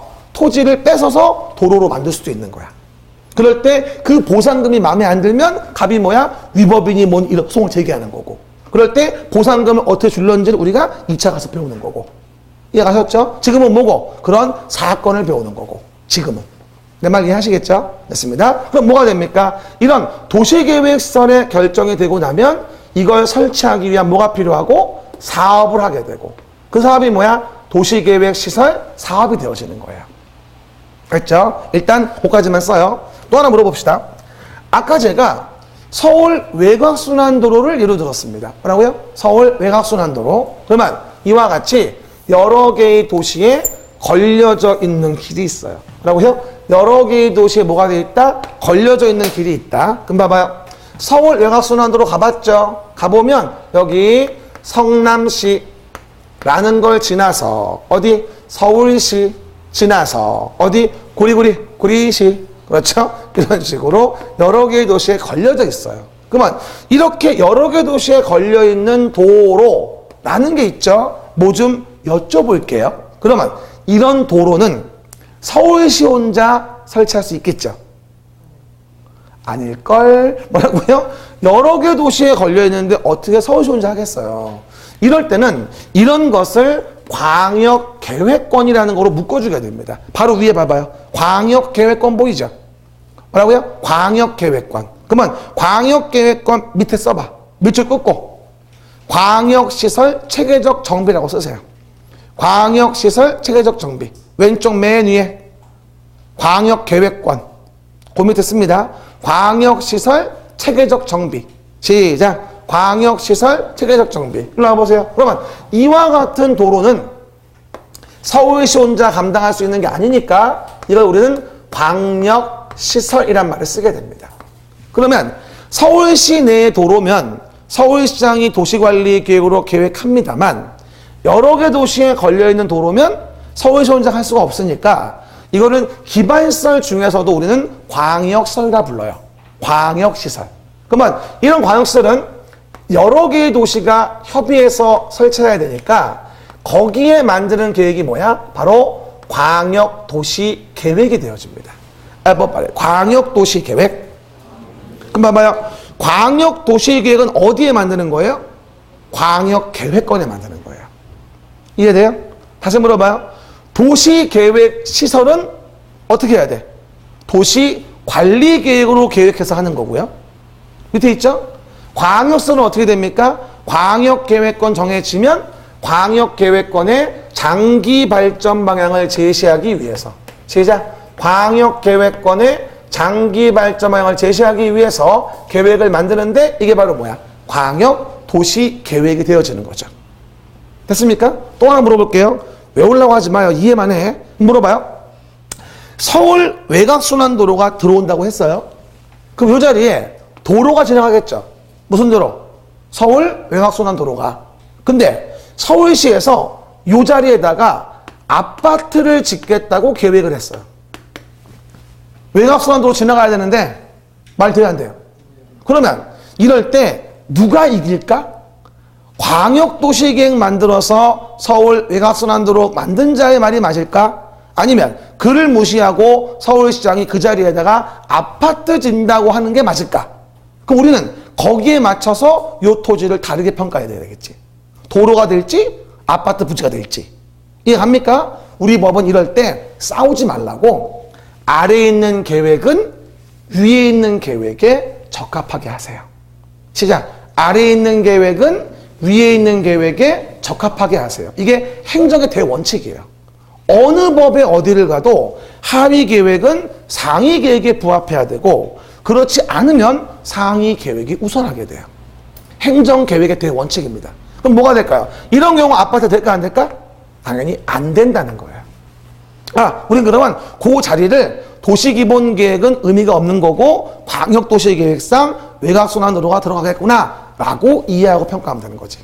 도로로 만들 수도 있는 거야. 그럴 때 그 보상금이 마음에 안 들면 갑이 뭐야? 위법이니 뭔 이런 소송을 제기하는 거고. 그럴 때 보상금을 어떻게 줄는지를 우리가 2차 가서 배우는 거고. 이해가셨죠? 지금은 뭐고? 그런 사건을 배우는 거고. 지금은. 내 말 이해하시겠죠? 됐습니다. 그럼 뭐가 됩니까? 이런 도시계획설에 결정이 되고 나면 이걸 설치하기 위한 뭐가 필요하고? 사업을 하게 되고. 그 사업이 뭐야? 도시계획시설 사업이 되어지는 거예요. 그렇죠? 일단 그까지만 써요. 또 하나 물어봅시다. 아까 제가 서울 외곽순환도로를 예로 들었습니다. 뭐라고요? 서울 외곽순환도로. 그러면 이와 같이 여러 개의 도시에 걸려져 있는 길이 있어요. 뭐라고요? 여러 개의 도시에 뭐가 돼 있다? 걸려져 있는 길이 있다. 그럼 봐봐요. 서울 외곽순환도로 가봤죠? 가보면 여기 성남시라는 걸 지나서 어디? 서울시 지나서 어디? 구리시. 그렇죠? 이런 식으로 여러 개의 도시에 걸려져 있어요. 그러면 이렇게 여러 개의 도시에 걸려있는 도로라는 게 있죠? 뭐 좀 여쭤볼게요. 그러면 이런 도로는 서울시 혼자 설치할 수 있겠죠? 아닐걸? 뭐라고요? 여러 개 도시에 걸려있는데 어떻게 서울시 혼자 하겠어요? 이럴 때는 이런 것을 광역계획권이라는 거로 묶어주게 됩니다. 바로 위에 봐봐요. 광역계획권 보이죠? 뭐라고요? 광역계획권. 그러면 광역계획권 밑에 써봐. 밑줄 긋고 광역시설 체계적 정비라고 쓰세요. 광역시설 체계적 정비. 왼쪽 맨 위에 광역계획권. 그 밑에 씁니다. 광역시설 체계적 정비. 시작. 광역시설 체계적 정비. 일로 와보세요. 그러면 이와 같은 도로는 서울시 혼자 감당할 수 있는 게 아니니까 이걸 우리는 광역시설이란 말을 쓰게 됩니다. 그러면 서울시 내의 도로면 서울시장이 도시관리계획으로 계획합니다만 여러 개 도시에 걸려있는 도로면 서울시 혼자 할 수가 없으니까 이거는 기반시설 중에서도 우리는 광역시설이라 불러요. 광역시설. 그러면 이런 광역시설은 여러 개의 도시가 협의해서 설치해야 되니까 거기에 만드는 계획이 뭐야? 바로 광역도시계획이 되어집니다. 광역도시계획. 그럼 봐봐요. 광역도시계획은 어디에 만드는 거예요? 광역계획권에 만드는 거예요. 이해돼요? 다시 물어봐요. 도시계획시설은 어떻게 해야 돼? 도시관리계획으로 계획해서 하는 거고요. 밑에 있죠? 광역시설은 어떻게 됩니까? 광역계획권 정해지면 광역계획권의 장기 발전 방향을 제시하기 위해서 시작. 광역계획권의 장기 발전 방향을 제시하기 위해서 계획을 만드는데 이게 바로 뭐야? 광역도시계획이 되어지는 거죠. 됐습니까? 또 하나 물어볼게요. 외우려고 하지 마요. 이해만 해. 물어봐요. 서울 외곽순환도로가 들어온다고 했어요. 그럼 이 자리에 도로가 지나가겠죠. 무슨 도로? 서울 외곽순환도로가. 근데 서울시에서 이 자리에다가 아파트를 짓겠다고 계획을 했어요. 외곽순환도로 지나가야 되는데 말 돼야 안 돼요? 그러면 이럴 때 누가 이길까? 광역도시계획 만들어서 서울 외곽순환도로 만든 자의 말이 맞을까? 아니면 그를 무시하고 서울시장이 그 자리에다가 아파트 짓는다고 하는 게 맞을까? 그럼 우리는 거기에 맞춰서 이 토지를 다르게 평가해야 되겠지. 도로가 될지 아파트 부지가 될지. 이해갑니까? 우리 법은 이럴 때 싸우지 말라고 아래에 있는 계획은 위에 있는 계획에 적합하게 하세요. 시작. 아래에 있는 계획은 위에 있는 계획에 적합하게 하세요. 이게 행정의 대원칙이에요. 어느 법에 어디를 가도 하위 계획은 상위 계획에 부합해야 되고 그렇지 않으면 상위 계획이 우선하게 돼요. 행정 계획의 대원칙입니다. 그럼 뭐가 될까요? 이런 경우 아파트 될까 안 될까? 당연히 안 된다는 거예요. 우린 그러면 그 자리를 도시기본계획은 의미가 없는 거고 광역도시계획상 외곽순환도로가 들어가겠구나 라고 이해하고 평가하면 되는 거지.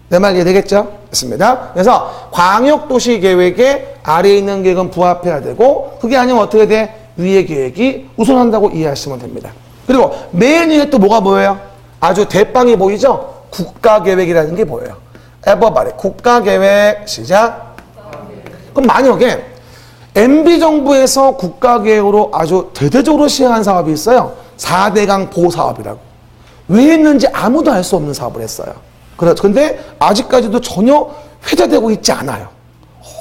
내 말 이해되겠죠? 됐습니다. 그래서 광역도시계획에 아래에 있는 계획은 부합해야 되고 그게 아니면 어떻게 돼? 위의 계획이 우선한다고 이해하시면 됩니다. 그리고 맨 위에 또 뭐가 보여요? 아주 대빵이 보이죠? 국가계획이라는 게 보여요. 에버바리 국가계획 시작. 그럼 만약에 MB정부에서 국가계획으로 아주 대대적으로 시행한 사업이 있어요. 4대강 보사업이라고. 왜 했는지 아무도 알 수 없는 사업을 했어요. 근데 아직까지도 전혀 회자되고 있지 않아요.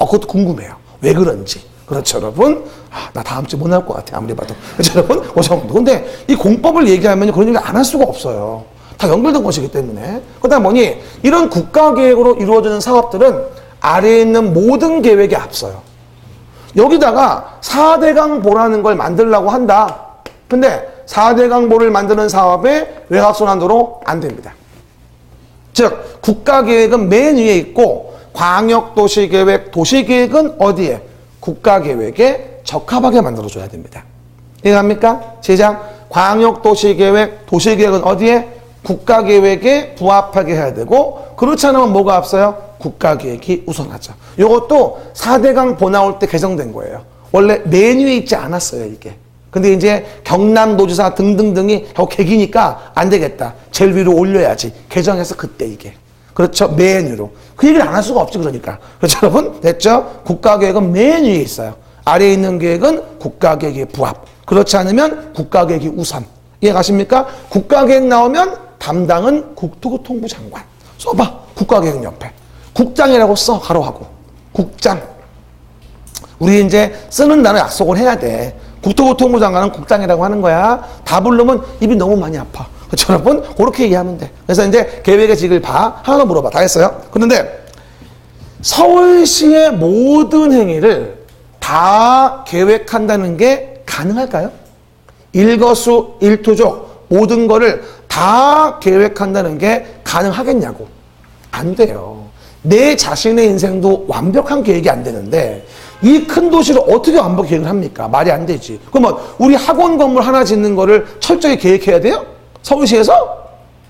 그것도 궁금해요. 왜 그런지. 그렇죠, 여러분? 아, 나 다음 주에 못 나올 것 같아, 아무리 봐도. 그렇죠, 여러분? 그 정도. 근데 이 공법을 얘기하면 그런 얘기 안 할 수가 없어요. 다 연결된 것이기 때문에. 그 다음 뭐니? 이런 국가계획으로 이루어지는 사업들은 아래에 있는 모든 계획에 앞서요. 여기다가 4대강 보라는 걸 만들려고 한다. 근데 4대강 보를 만드는 사업에 외곽순환도로 안 됩니다. 즉, 국가계획은 맨 위에 있고 광역도시계획, 도시계획은 어디에? 국가계획에 적합하게 만들어줘야 됩니다. 이해갑니까? 시작. 광역도시계획, 도시계획은 어디에? 국가계획에 부합하게 해야 되고, 그렇지 않으면 뭐가 앞서요? 국가계획이 우선하죠. 이것도 4대강 보 나올 때 개정된 거예요. 원래 맨 위에 있지 않았어요, 이게. 근데 이제 경남도지사 등등등이 계기니까 안 되겠다. 제일 위로 올려야지. 개정해서 그때 이게. 그렇죠? 맨 위로. 그 얘기를 안 할 수가 없지, 그러니까. 그렇죠, 여러분? 됐죠? 국가계획은 맨 위에 있어요. 아래에 있는 계획은 국가계획에 부합. 그렇지 않으면 국가계획이 우선. 이해가십니까? 국가계획 나오면 담당은 국토교통부 장관. 써봐. 국가계획 옆에. 국장이라고 써, 가로하고. 국장. 우리 이제 쓰는 단어 약속을 해야 돼. 국토교통부 장관은 국장이라고 하는 거야. 다 부르면 입이 너무 많이 아파. 그렇죠, 여러분? 그렇게 얘기하면 돼. 그래서 이제 계획의 직을 봐. 하나 물어봐. 다 했어요. 그런데 서울시의 모든 행위를 다 계획한다는 게 가능할까요? 일거수 일투족 모든 거를 다 계획한다는 게 가능하겠냐고. 안 돼요. 내 자신의 인생도 완벽한 계획이 안 되는데 이 큰 도시를 어떻게 완벽 계획을 합니까? 말이 안 되지. 그러면 우리 학원 건물 하나 짓는 거를 철저히 계획해야 돼요? 서울시에서?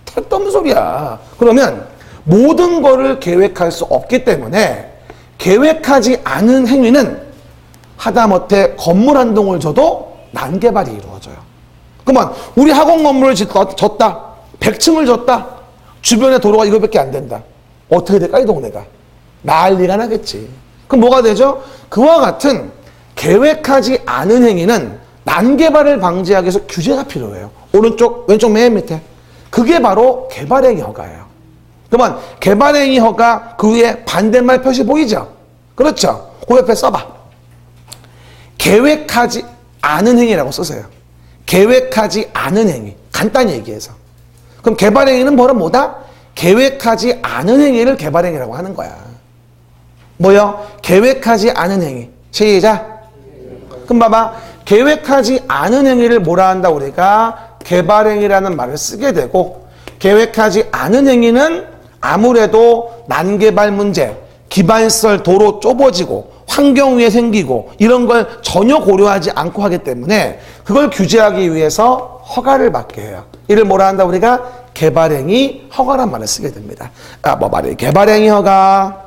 택도 없는 소리야. 그러면 모든 거를 계획할 수 없기 때문에 계획하지 않은 행위는 하다못해 건물 한 동을 줘도 난개발이 이루어져요. 그러면 우리 학원 건물을 졌다. 100층을 졌다. 주변에 도로가 이거밖에 안 된다. 어떻게 될까, 이 동네가? 난리가 나겠지. 그럼 뭐가 되죠? 그와 같은 계획하지 않은 행위는 난개발을 방지하기 위해서 규제가 필요해요. 오른쪽, 왼쪽 맨 밑에. 그게 바로 개발행위 허가예요. 그러면 개발행위 허가 그 위에 반대말 표시 보이죠? 그렇죠? 그 옆에 써봐. 계획하지 않은 행위라고 쓰세요. 계획하지 않은 행위. 간단히 얘기해서. 그럼 개발행위는 뭐다? 계획하지 않은 행위를 개발행위라고 하는 거야. 뭐요? 계획하지 않은 행위. 시작. 그럼 봐봐. 계획하지 않은 행위를 뭐라 한다 우리가? 개발행위라는 말을 쓰게 되고, 계획하지 않은 행위는 아무래도 난개발 문제, 기반시설 도로 좁아지고 환경 위에 생기고 이런 걸 전혀 고려하지 않고 하기 때문에 그걸 규제하기 위해서 허가를 받게 해요. 이를 뭐라 한다 우리가? 개발행위 허가란 말을 쓰게 됩니다. 개발행위 허가.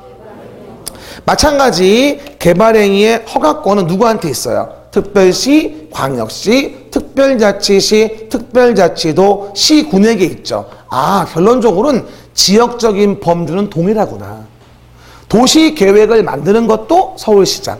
마찬가지 개발행위의 허가권은 누구한테 있어요? 특별시, 광역시, 특별자치시, 특별자치도, 시군에게 있죠. 아, 결론적으로는 지역적인 범주는 동일하구나. 도시계획을 만드는 것도 서울시장,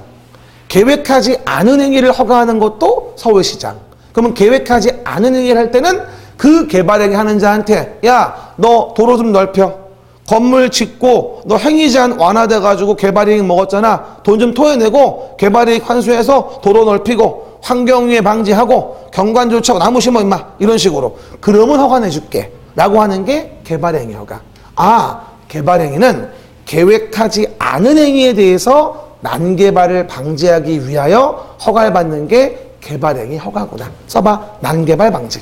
계획하지 않은 행위를 허가하는 것도 서울시장. 그러면 계획하지 않은 행위를 할 때는 그 개발행위 하는 자한테 야, 너 도로 좀 넓혀. 건물 짓고 너 행위 제한 완화돼가지고 개발이익 먹었잖아. 돈 좀 토해내고 개발이익 환수해서 도로 넓히고 환경위해 방지하고 경관 조치하고 나무 심어 임마. 이런 식으로. 그러면 허가 내줄게 라고 하는 게 개발행위 허가. 아, 개발행위는 계획하지 않은 행위에 대해서 난개발을 방지하기 위하여 허가를 받는 게 개발행위 허가구나. 써봐. 난개발 방지.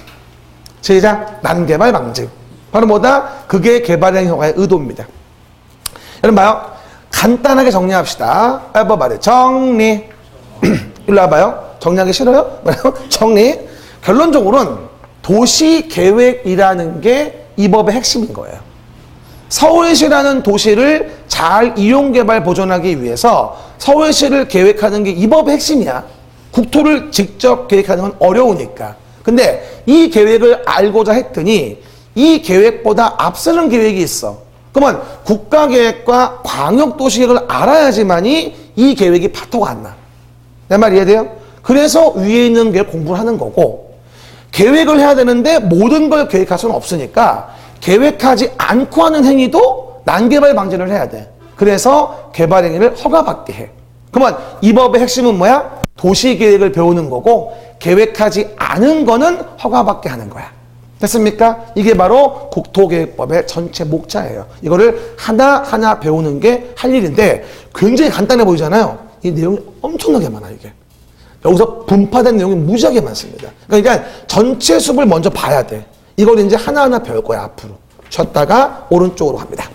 시작. 난개발 방지. 바로 뭐다? 그게 개발행위 허가의 의도입니다. 여러분 봐요. 간단하게 정리합시다. 알바 말해. 정리. 일로 와봐요. 정리하기 싫어요? 정리. 결론적으로는 도시계획이라는 게 이 법의 핵심인 거예요. 서울시라는 도시를 잘 이용개발 보존하기 위해서 서울시를 계획하는 게 이 법의 핵심이야. 국토를 직접 계획하는 건 어려우니까. 근데 이 계획을 알고자 했더니 이 계획보다 앞서는 계획이 있어. 그러면 국가계획과 광역도시계획을 알아야지만이 이 계획이 파토가 안 나. 내 말 이해돼요? 그래서 위에 있는 게 공부를 하는 거고, 계획을 해야 되는데 모든 걸 계획할 수는 없으니까 계획하지 않고 하는 행위도 난개발 방지를 해야 돼. 그래서 개발행위를 허가받게 해. 그러면 이 법의 핵심은 뭐야? 도시계획을 배우는 거고 계획하지 않은 거는 허가받게 하는 거야. 됐습니까? 이게 바로 국토계획법의 전체 목차예요. 이거를 하나하나 배우는 게 할 일인데 굉장히 간단해 보이잖아요. 이 내용이 엄청나게 많아 이게. 여기서 분파된 내용이 무지하게 많습니다. 그러니까 전체 숲을 먼저 봐야 돼. 이걸 이제 하나하나 배울 거야 앞으로. 쉬었다가 오른쪽으로 갑니다.